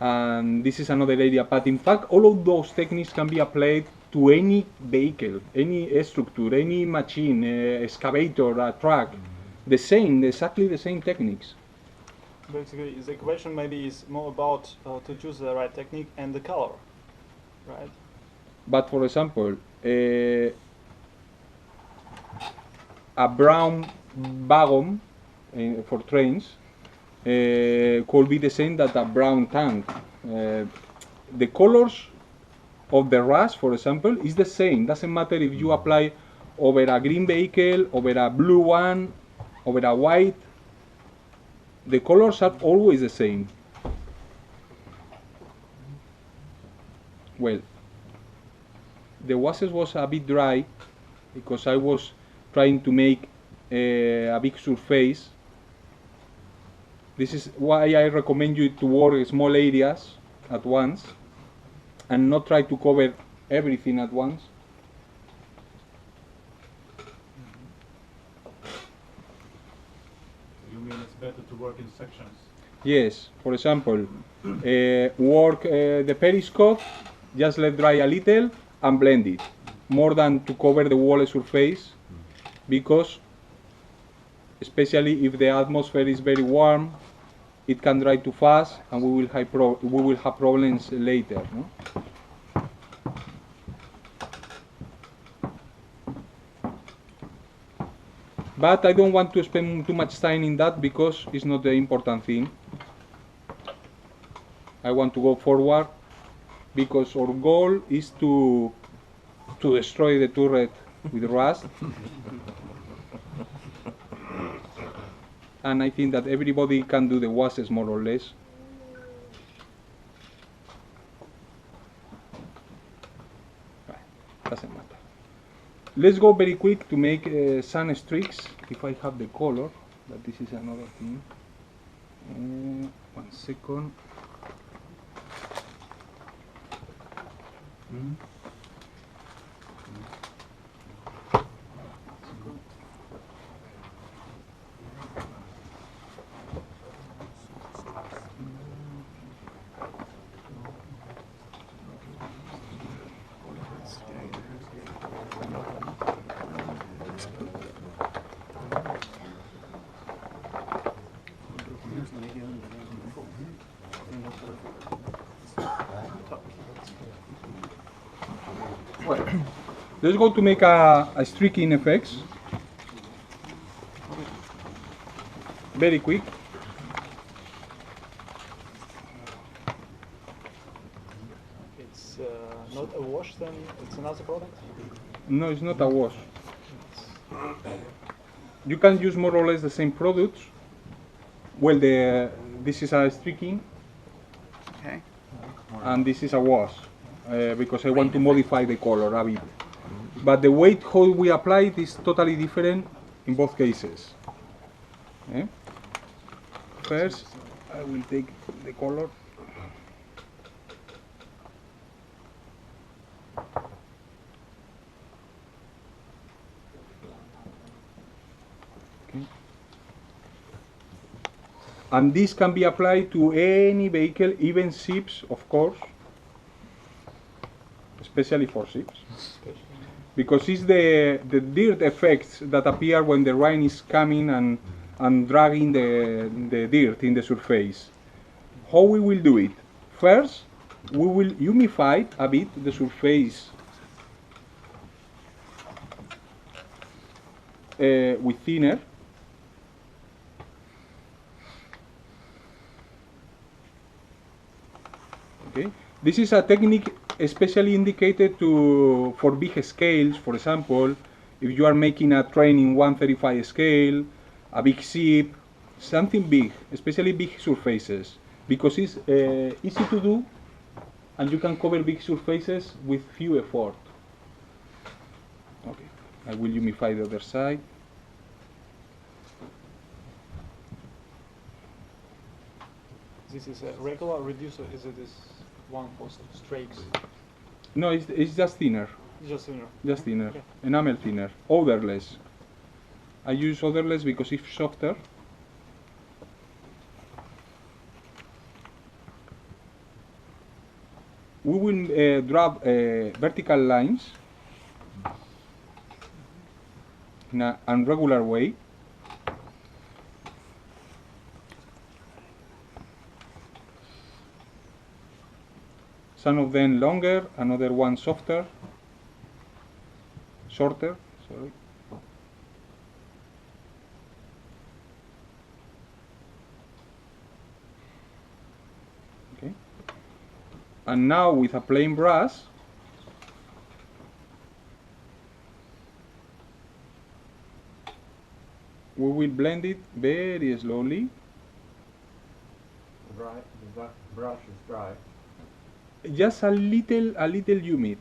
And this is another area, but in fact all of those techniques can be applied to any vehicle, any structure, any machine, excavator, a truck. The same, exactly the same techniques. basically the question maybe is more about to choose the right technique and the color, right? But for example, a brown wagon for trains could be the same that a brown tank. The colors of the rust, for example, is the same. Doesn't matter if you apply over a green vehicle, over a blue one, over a white. The colors are always the same. Well, the washes was a bit dry because I was trying to make a big surface. This is why I recommend you to work in small areas at once and not try to cover everything at once. You mean it's better to work in sections? Yes, for example, work the periscope, just let dry a little and blend it, more than to cover the whole surface, because especially if the atmosphere is very warm, it can dry too fast and we will have problems later. No? But I don't want to spend too much time in that because it's not the important thing. I want to go forward because our goal is to destroy the turret with rust. And I think that everybody can do the washes more or less. Right. Doesn't matter. let's go very quick to make sun streaks. If I have the color, but this is another thing. 1 second. Well, let's go to make a streaking effects. Very quick. It's not a wash, then it's another product? No, it's not a wash. You can use more or less the same products. Well, this is a streaking, Okay. and this is a wash, because I want to modify the color a bit. But the way how we apply it is totally different in both cases. Eh? First, I will take the color. Okay. And this can be applied to any vehicle, even ships, of course, especially for ships, because it's the dirt effects that appear when the rain is coming and dragging the dirt in the surface. How we will do it? First, we will humidify a bit the surface with thinner. Okay. This is a technique especially indicated for big scales. For example, if you are making a train in 135 scale, a big ship, something big, especially big surfaces, because it's easy to do and you can cover big surfaces with few effort. Okay, I will humidify the other side. This is a regular reducer, is it this one for streaks? No, it's just thinner. Just thinner. Just thinner. Okay. Enamel thinner. Odorless. I use odorless because it's softer. We will draw vertical lines in an irregular way. Some of them longer, another one shorter, sorry. Okay. And now with a plain brush, we will blend it very slowly. Dry, the brush is dry. Just a little humid.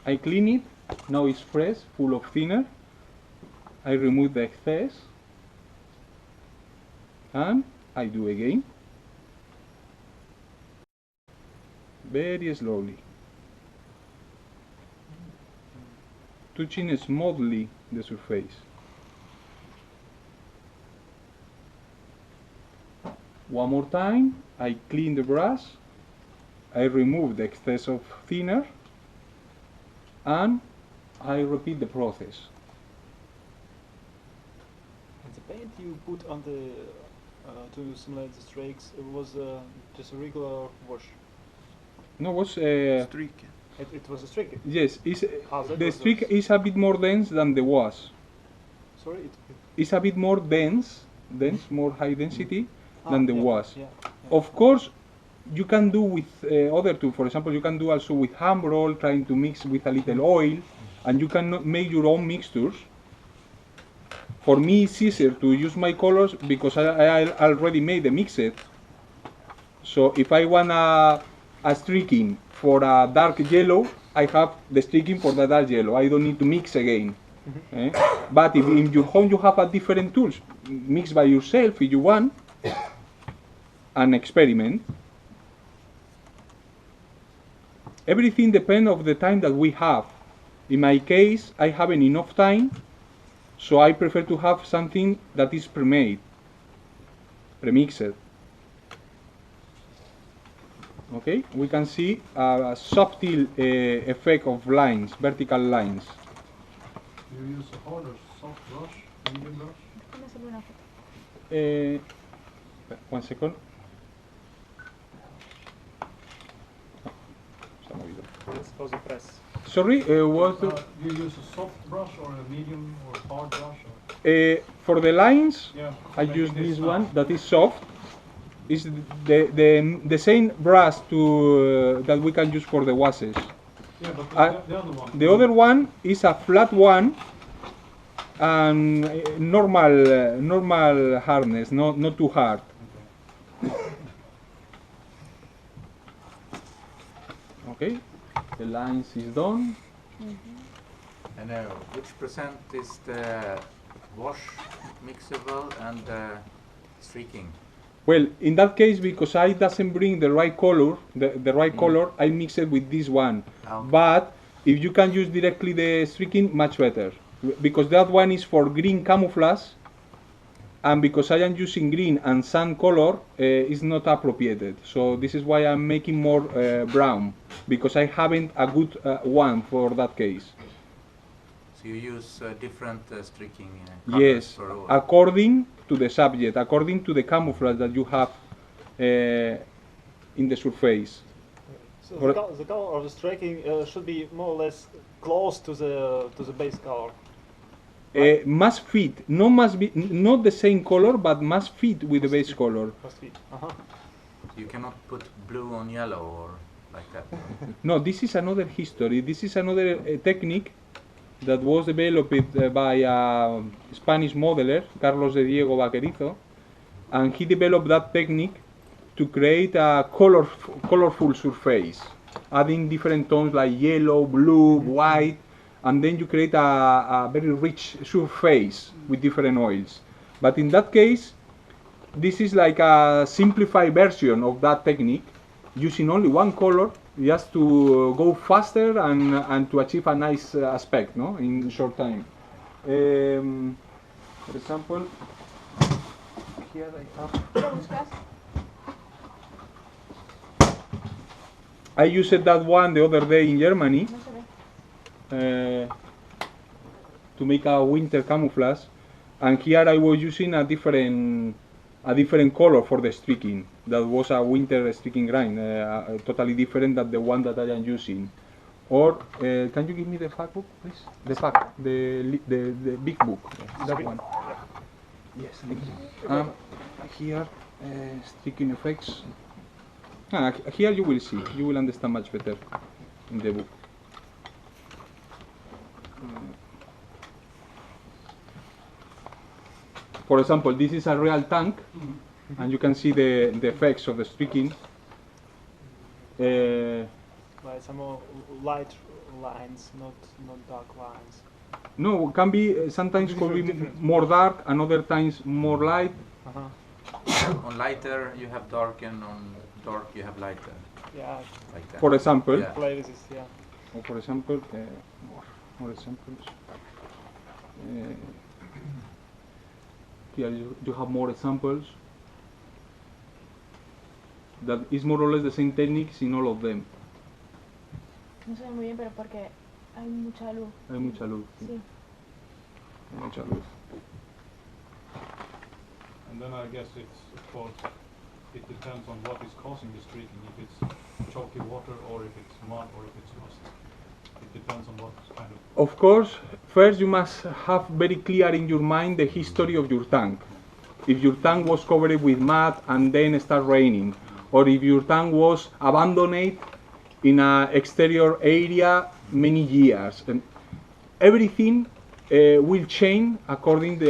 I clean it. Now it's fresh, full of thinner. I remove the excess, and I do again, very slowly, touching smoothly the surface. One more time, I clean the brush, I remove the excess of thinner, and I repeat the process. And the paint you put on the to simulate the streaks, it was just a regular wash. No, was Streak. It was a streak. yes, That the was streak yours. is a bit more dense than the wash. Sorry, It's a bit more dense, more high density than the yeah, wash. yeah. Of course, you can do with other tools. For example, you can do also with hand roll, trying to mix with a little oil, and you can make your own mixtures. For me, it's easier to use my colors because I already made the mixed. So if I want a streaking for a dark yellow, I have the streaking for the dark yellow. I don't need to mix again. But if in your home you have a different tools, mix by yourself if you want, and experiment. Everything depends on the time that we have. In my case, I haven't enough time, so I prefer to have something that is pre-made, pre-mixed. Okay, we can see a subtle effect of lines, vertical lines. Do you use a hard or soft brush, medium brush? Déjame hacerle una foto. 1 second. Está movido. Let's pause the press. Sorry, what? Do you use a soft brush or a medium or hard brush? Or? For the lines, Yeah, I maybe use this now. one that is soft. It's the same brush to that we can use for the washes. Yeah, but the other one. The other one is a flat one and normal hardness, not too hard. Okay, the lines is done. And which percent is the wash mixable and streaking? Well, in that case, because I doesn't bring the right color, the right color, I mix it with this one. Okay. But if you can use directly the streaking, much better. Because that one is for green camouflage, and because I am using green and sand color, it's not appropriated. So this is why I'm making more brown, because I haven't a good one for that case. So you use different streaking colors Yes, for all. according to the subject, according to the camouflage that you have in the surface. So For- the color of the streaking should be more or less close to the base color. Must fit, not the same color, but must fit with the base color. Must be. You cannot put blue on yellow or like that. No, this is another history. This is another technique that was developed by a Spanish modeler, Carlos de Diego Vaquerizo, and he developed that technique to create a colorful surface, adding different tones like yellow, blue, white, and then you create a very rich surface with different oils. But in that case, this is like a simplified version of that technique, using only one color just to go faster and to achieve a nice aspect, no, in short time. For example, here I have. ¿Lo buscas? I used that one the other day in Germany No se ve. to make a winter camouflage, and here I was using a different color for the streaking. That was a winter streaking grain, totally different than the one that I am using. Or can you give me the fact book, please? The fact, the big book, that one. Yes, thank you. Here, streaking effects. Here you will see, you will understand much better in the book. For example, this is a real tank, and you can see the effects of the streaking. Like some more light lines, not dark lines. No, can be sometimes could be Different. more dark, and other times more light. On lighter you have dark, and on dark you have lighter, Yeah, like that. For example, Yeah. flavors is yeah. or for example, more examples. Here you have more examples. That is more or less the same techniques in all of them. No se ve muy bien, pero porque hay mucha luz. Hay mucha luz. Sí. Hay mucha luz. And then I guess it's, of course, it depends on what is causing the streaking, if it's chalky water or if it's mud or if it's rust. It depends on what kind of... Of course, first you must have very clear in your mind the history of your tank. If your tank was covered with mud and then start raining, or if your tank was abandoned in an exterior area many years, and everything will change according to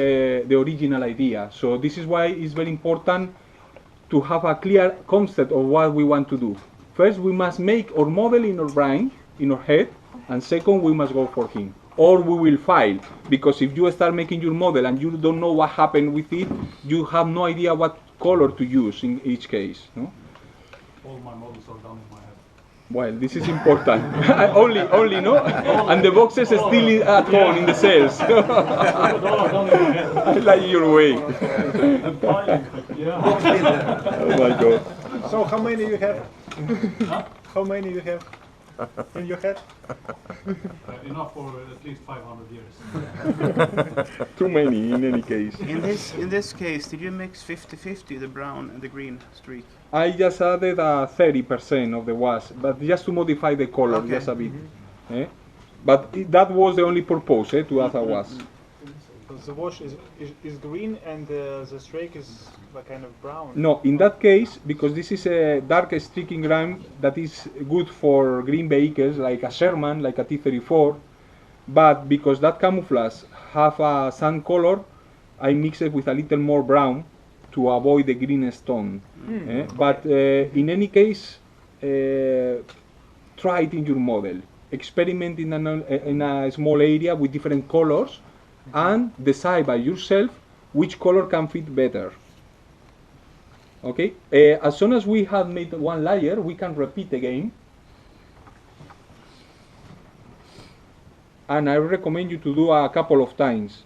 the original idea. So this is why it's very important to have a clear concept of what we want to do. First, we must make our model in our brain, in our head, and second, we must go for him. Or we will fail, because if you start making your model and you don't know what happened with it, you have no idea what color to use in each case. No? All my models are done in my head. Well, this is important. only, no? And the boxes are still at home in the cells. All are done in my head. I like your way. I'm filing. Yeah. Oh my God. So how many you have? How many you have in your head? Enough for at least 500 years. Too many in any case. In this case, did you mix 50-50 the brown and the green streak? I just added 30% of the wash, but just to modify the color Okay. just a bit. But that was the only purpose, to add a wash. The wash is green and the streak is like kind of brown. No, in that case, because this is a dark streaking grime that is good for green vehicles like a Sherman, like a T-34, but because that camouflage have a sun color, I mix it with a little more brown to avoid the green stone. But in any case, try it in your model. Experiment in a small area with different colors and decide by yourself which color can fit better. Okay, as soon as we have made one layer, we can repeat again. And I recommend you to do a couple of times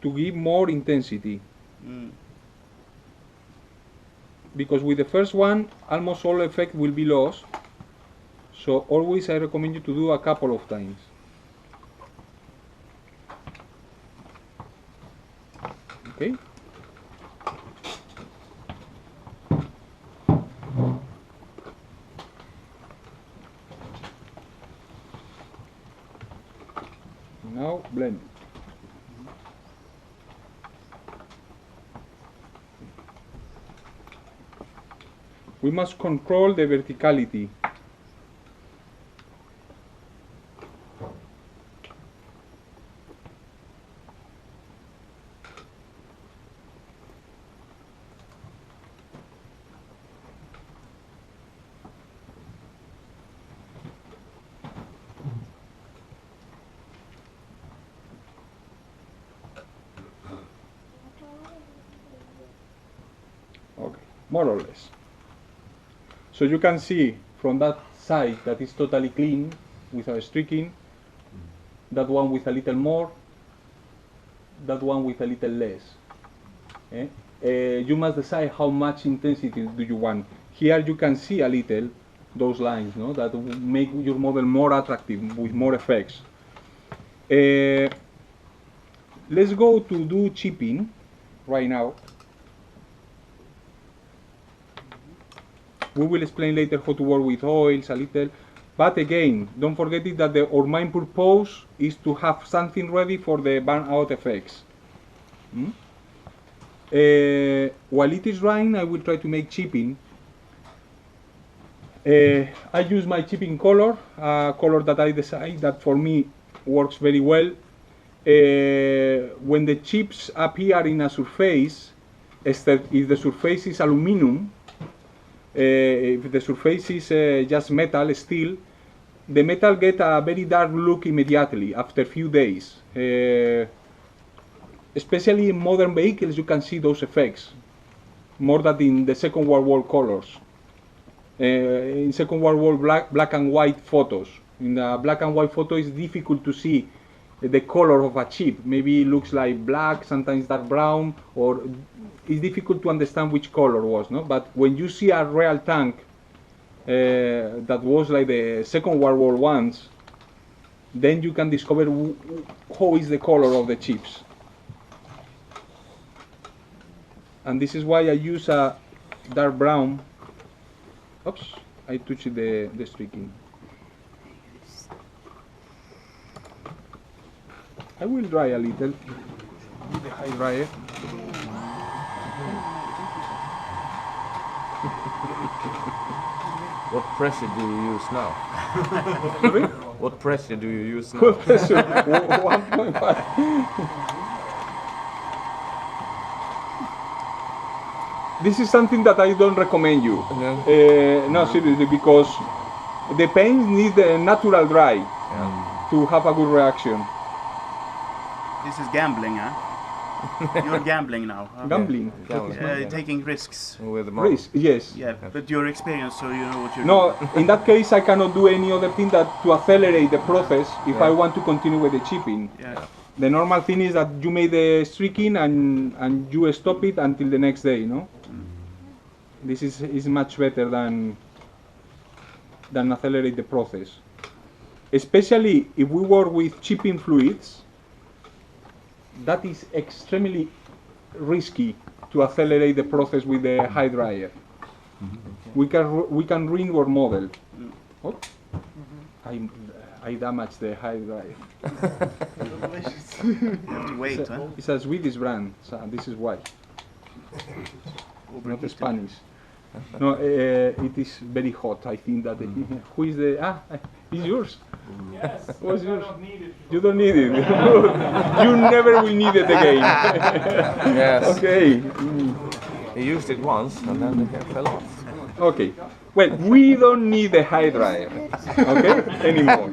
to give more intensity. Because with the first one, almost all effect will be lost. So always I recommend you to do a couple of times. Okay. Now blend. We must control the verticality. Okay, more or less. So you can see from that side that is totally clean without streaking, that one with a little more, that one with a little less. You must decide how much intensity do you want. Here you can see a little those lines, no? That will make your model more attractive with more effects. Let's go to do chipping right now. We will explain later how to work with oils a little, but again, don't forget it that our main purpose is to have something ready for the burnout effects. While it is drying, I will try to make chipping. I use my chipping color, a color that I decide that for me works very well. When the chips appear in a surface, if the surface is aluminum, if the surface is just metal, steel, the metal gets a very dark look immediately after a few days. Especially in modern vehicles, you can see those effects more than in the Second World War colors. In Second World War black and white photos. In the black and white photo, it's difficult to see the color of a chip. Maybe it looks like black, sometimes dark brown, or it's difficult to understand which color was, no? But when you see a real tank that was like the Second World War ones, then you can discover how is the color of the chips. And this is why I use a dark brown. Oops, I touched the streaking. I will dry a little. The high dryer. What pressure do you use now? Sorry? What pressure do you use now? 1.5. this is something that I don't recommend you. No, seriously, because the paints need a natural dry to have a good reaction. This is gambling, huh? You're gambling now. Huh? Gambling. Taking risks. With the model. Risk, yes. Yeah, but you're experienced, so you know what you're No, doing. in that case, I cannot do any other thing that to accelerate the process if I want to continue with the chipping. Yeah. The normal thing is that you make the streaking and you stop it until the next day, no? This is much better than accelerate the process. Especially if we work with chipping fluids, that is extremely risky to accelerate the process with the high dryer. We can ruin our model. Oh, I damaged the high dryer. You have to wait, huh? It's a Swedish brand, so this is why. Not Spanish. No, it is very hot. I think that who is the it's yours. Yes, What's I yours? don't need it. You don't need it. You never will need it again. Yes. Okay. He used it once and then the hair fell off. Okay. Well, we don't need the high dryer. Okay, anymore.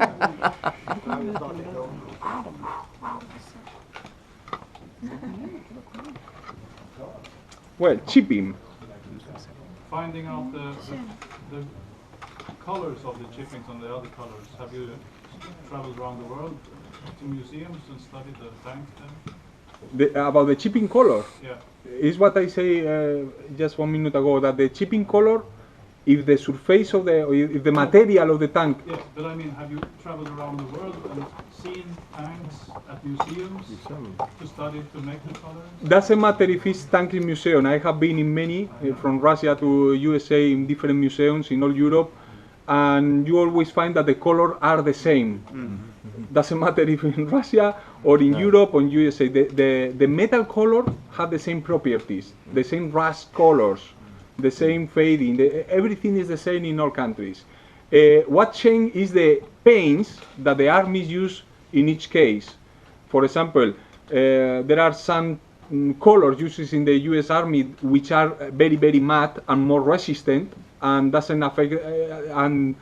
Well, chipping. Finding out the colors of the chippings and the other colors. Have you traveled around the world to museums and studied the tanks then? About the chipping color. Yeah. Is what I say just 1 minute ago, that the chipping color, if the surface of if the material of the tank. Yes, but I mean, have you traveled around the world and seen tanks at museums to study to make the colors? Doesn't matter if it's tank in museum. I have been in many, from Russia to USA, in different museums in all Europe, and you always find that the colors are the same. Doesn't matter if in Russia or in Europe or in USA. The metal color have the same properties, the same rust colors, the same fading. Everything is the same in all countries. What changed is the paints that the armies use in each case. For example, there are some colors used in the U.S. Army which are very, very matte and more resistant, and doesn't affect and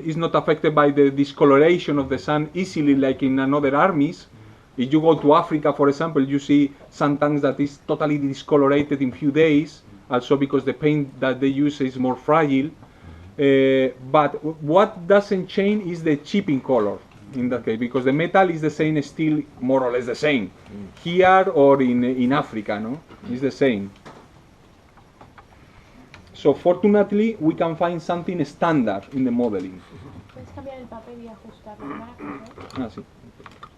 is not affected by the discoloration of the sun easily like in another armies. If you go to Africa, for example, you see some tanks that is totally discolorated in few days, also because the paint that they use is more fragile. But what doesn't change is the chipping color in that case, because the metal is the same, still more or less the same. Here or in Africa, no? It's the same. So fortunately, we can find something standard in the modeling. Puedes cambiar el papel y ajustarlo más, ¿no? Sí.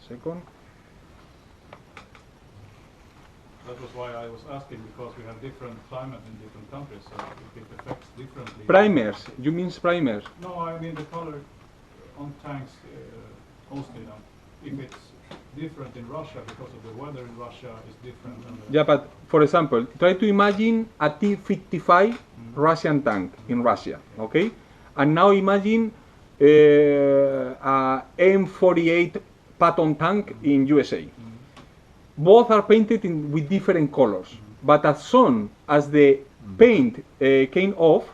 Second. That was why I was asking, because we have different climate in different countries, so if it affects differently. Primers. You mean primers? No, I mean the color on tanks mostly now. If it's different in Russia because of the weather in Russia is different. Yeah, but for example, try to imagine a T-55 Russian tank in Russia, okay? And now imagine a M48 Patton tank in USA. Both are painted with different colors, but as soon as the paint came off,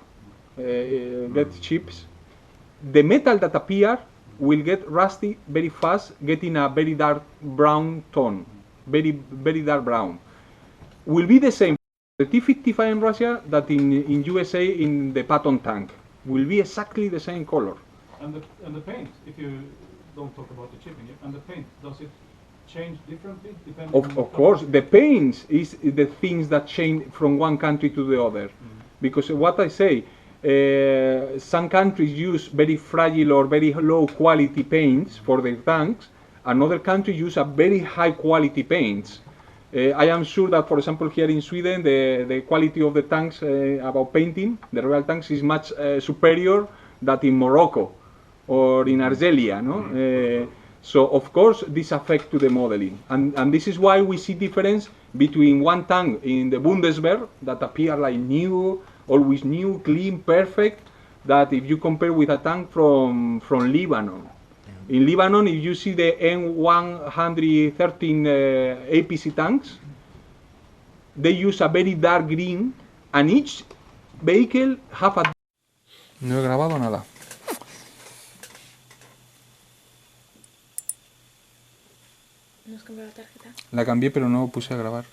get chips, the metal that appear will get rusty very fast, getting a very dark brown tone, very, very dark brown. Will be the same the T-55 in Russia that in USA in the Patton tank. Will be exactly the same color. And the paint, if you don't talk about the chipping, and the paint, does it change differently depending on Of course, the paints is the things that change from one country to the other. Because what I say, some countries use very fragile or very low quality paints for their tanks. Another country use a very high quality paints. I am sure that, for example, here in Sweden, the quality of the tanks about painting, the real tanks, is much superior than in Morocco or in Argelia, no? So of course this affects to the modeling, and this is why we see difference between one tank in the Bundeswehr that appear like new, always new, clean, perfect, that if you compare with a tank from Lebanon. In Lebanon, if you see the M113 APC tanks, they use a very dark green and each vehicle have a... No he grabado nada. ¿No has cambiado la tarjeta? La cambié pero no puse a grabar.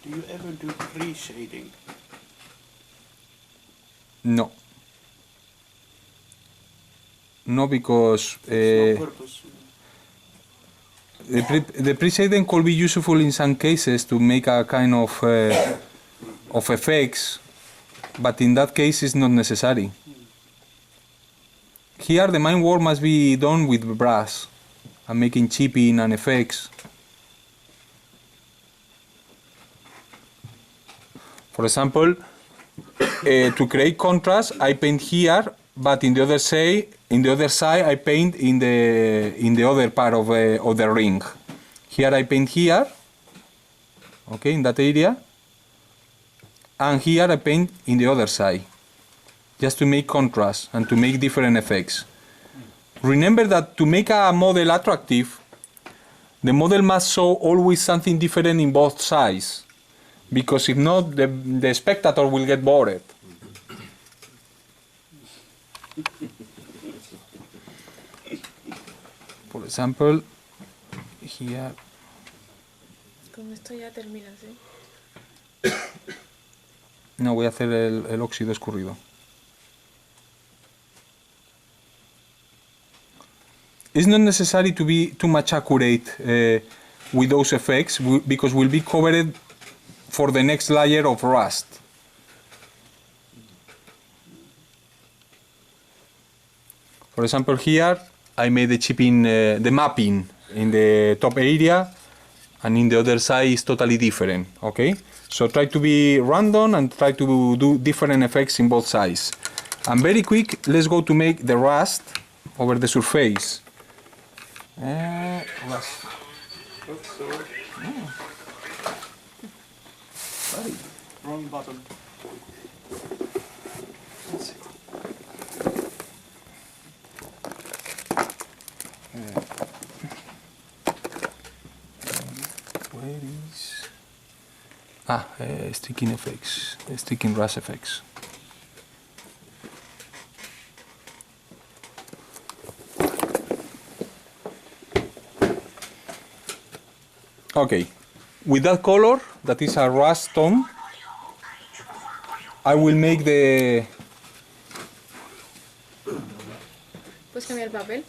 Do you ever do pre-shading? No. No, because No purpose. the pre-shading could be useful in some cases to make a kind of effects, but in that case it's not necessary. Here the main work must be done with brush and making chipping and effects. For example, to create contrast, I paint here, but in the other side, I paint in the other part of the ring. Here I paint here, okay, in that area, and here I paint in the other side, just to make contrast and to make different effects. Remember that to make a model attractive, the model must show always something different in both sides, because if not, the spectator will get bored. For example, here. Con esto ya terminas, ¿eh? No, voy a hacer el óxido escurrido. It's not necessary to be too much accurate with those effects because we'll be covered for the next layer of rust. For example, here I made the chipping, the mapping in the top area, and in the other side is totally different. Okay, so try to be random and try to do different effects in both sides. And very quick, let's go to make the rust over the surface. Rust. Sorry. Wrong button. Let's see. Where is sticking effects, sticking rust effects. Okay, with that color, that is a rust tone, I will make the... ¿Puedes cambiar el papel?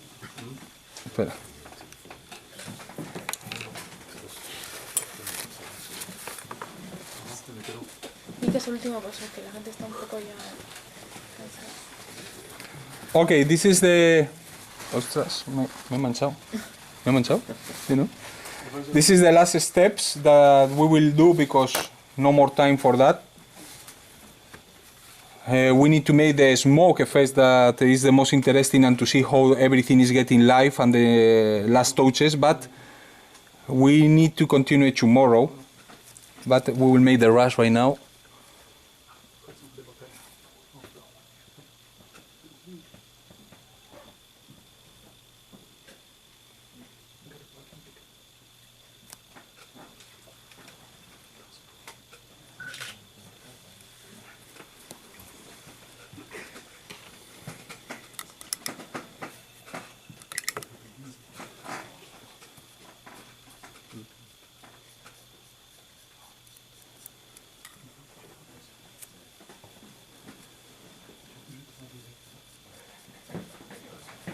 Espera. Y que es el último paso, que la gente está un poco ya cansada. Okay, this is the... Ostras, me he manchado. Me he manchado? You know? This is the last steps that we will do because no more time for that. We need to make the smoke effect that is the most interesting and to see how everything is getting live and the last touches, but we need to continue tomorrow. But we will make the rush right now.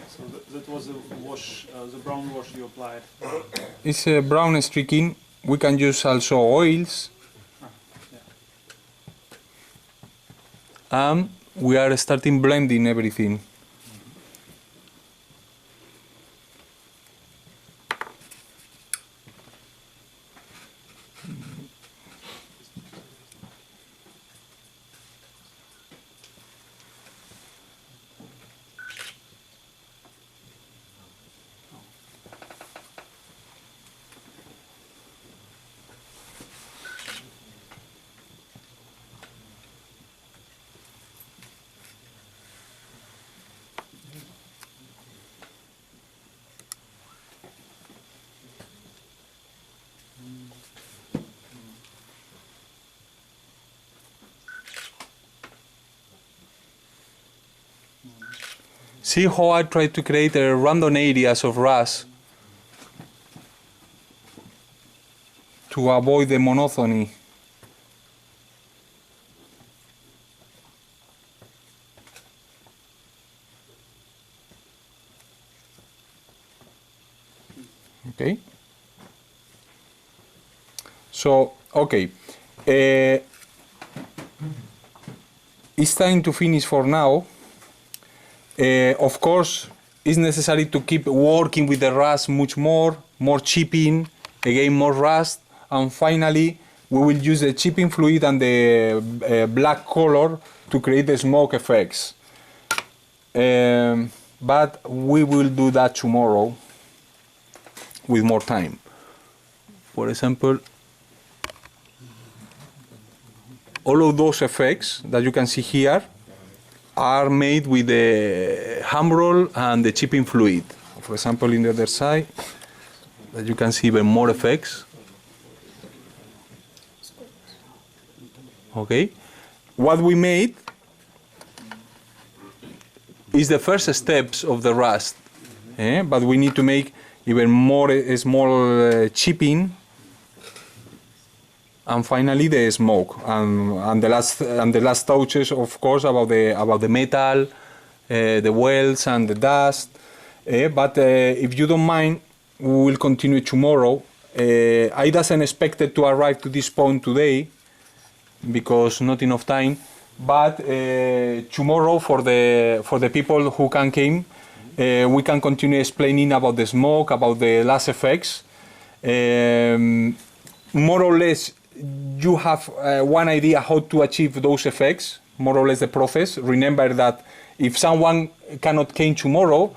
So that was the wash, the brown wash you applied. It's a brown streaking. We can use also oils. We are starting blending everything. See how I try to create random areas of rust to avoid the monotony. Okay. So, okay. It's time to finish for now. Of course, it's necessary to keep working with the rust much more chipping, again more rust, and finally we will use the chipping fluid and the black color to create the smoke effects. But we will do that tomorrow with more time. For example, all of those effects that you can see here are made with the hand roll and the chipping fluid. For example, in the other side, that you can see even more effects. Okay, what we made is the first steps of the rust, but we need to make even more small chipping, and finally the smoke, and the last touches, of course, about the metal, the welds and the dust. But if you don't mind, we will continue tomorrow. I doesn't expect it to arrive to this point today because not enough time. But tomorrow, for the people who can came, we can continue explaining about the smoke, about the last effects. More or less, you have one idea how to achieve those effects, more or less the process. Remember that if someone cannot came tomorrow,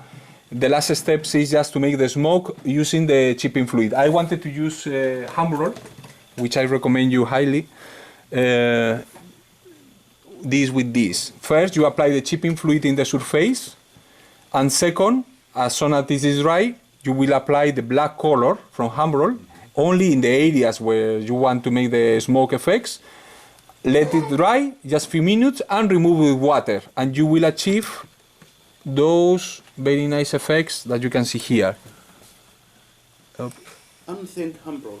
the last steps is just to make the smoke using the chipping fluid. I wanted to use hand roll, which I recommend you highly. This with this. First, you apply the chipping fluid in the surface, and second, as soon as this is dry, you will apply the black color from hand roll only in the areas where you want to make the smoke effects. Let it dry just a few minutes and remove with water, and you will achieve those very nice effects that you can see here. Unthinned hand roll,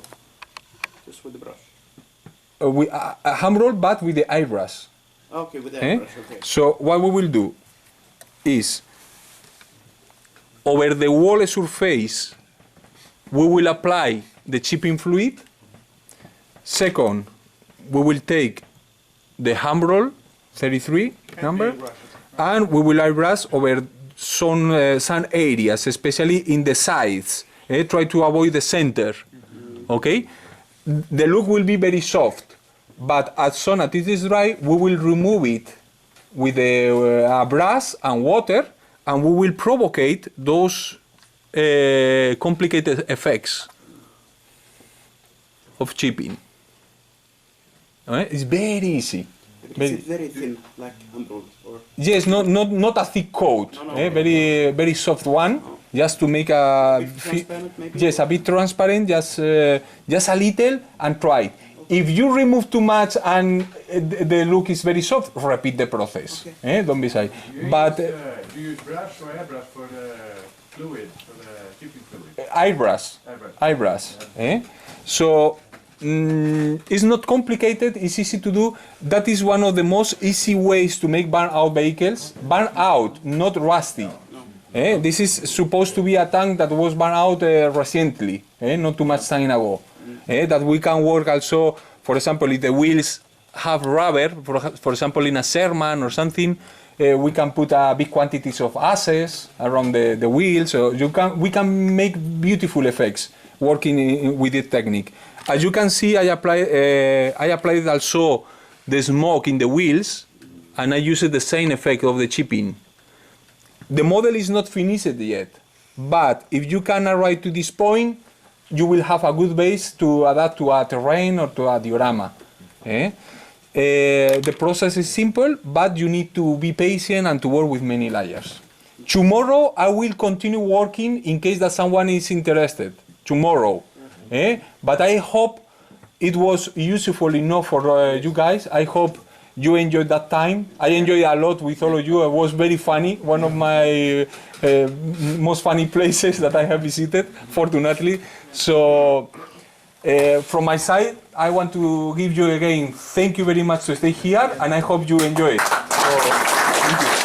just with the brush. With a hand roll, but with the airbrush. Okay, with the airbrush, okay. So what we will do is, over the wall surface, we will apply the chipping fluid. Second, we will take the hand roll, 33 number, and we will airbrush over some areas, especially in the sides. Try to avoid the center. Okay? The look will be very soft, but as soon as it is dry, we will remove it with a brush and water, and we will provocate those complicated effects of chipping. It's very easy. Is it very thin, like hand roll? Or? Yes, not a thick coat. No. Very soft one, just to make A bit transparent, maybe? yes, a bit transparent, just a little, and try it. If you remove too much and the look is very soft, repeat the process. Okay. Don't be shy. Do you But use brush or airbrush for the fluid, for the chipping fluid? airbrush. So it's not complicated, it's easy to do. That is one of the most easy ways to make burn-out vehicles. Burn-out, not rusty. This is supposed to be a tank that was burned out recently, not too much time ago. That we can work also, for example, if the wheels have rubber, for example, in a Sherman or something, we can put big quantities of aces around the wheels. So we can make beautiful effects working with this technique. As you can see, I applied also the smoke in the wheels, and I used the same effect of the chipping. The model is not finished yet, but if you can arrive to this point, you will have a good base to adapt to a terrain or to a diorama. The process is simple, but you need to be patient and to work with many layers. Tomorrow, I will continue working in case that someone is interested. Tomorrow. But I hope it was useful enough for you guys. I hope you enjoyed that time. I enjoyed a lot with all of you. It was very funny. One of my most funny places that I have visited, fortunately. So from my side, I want to give you again, thank you very much to stay here, and I hope you enjoy it. So, thank you.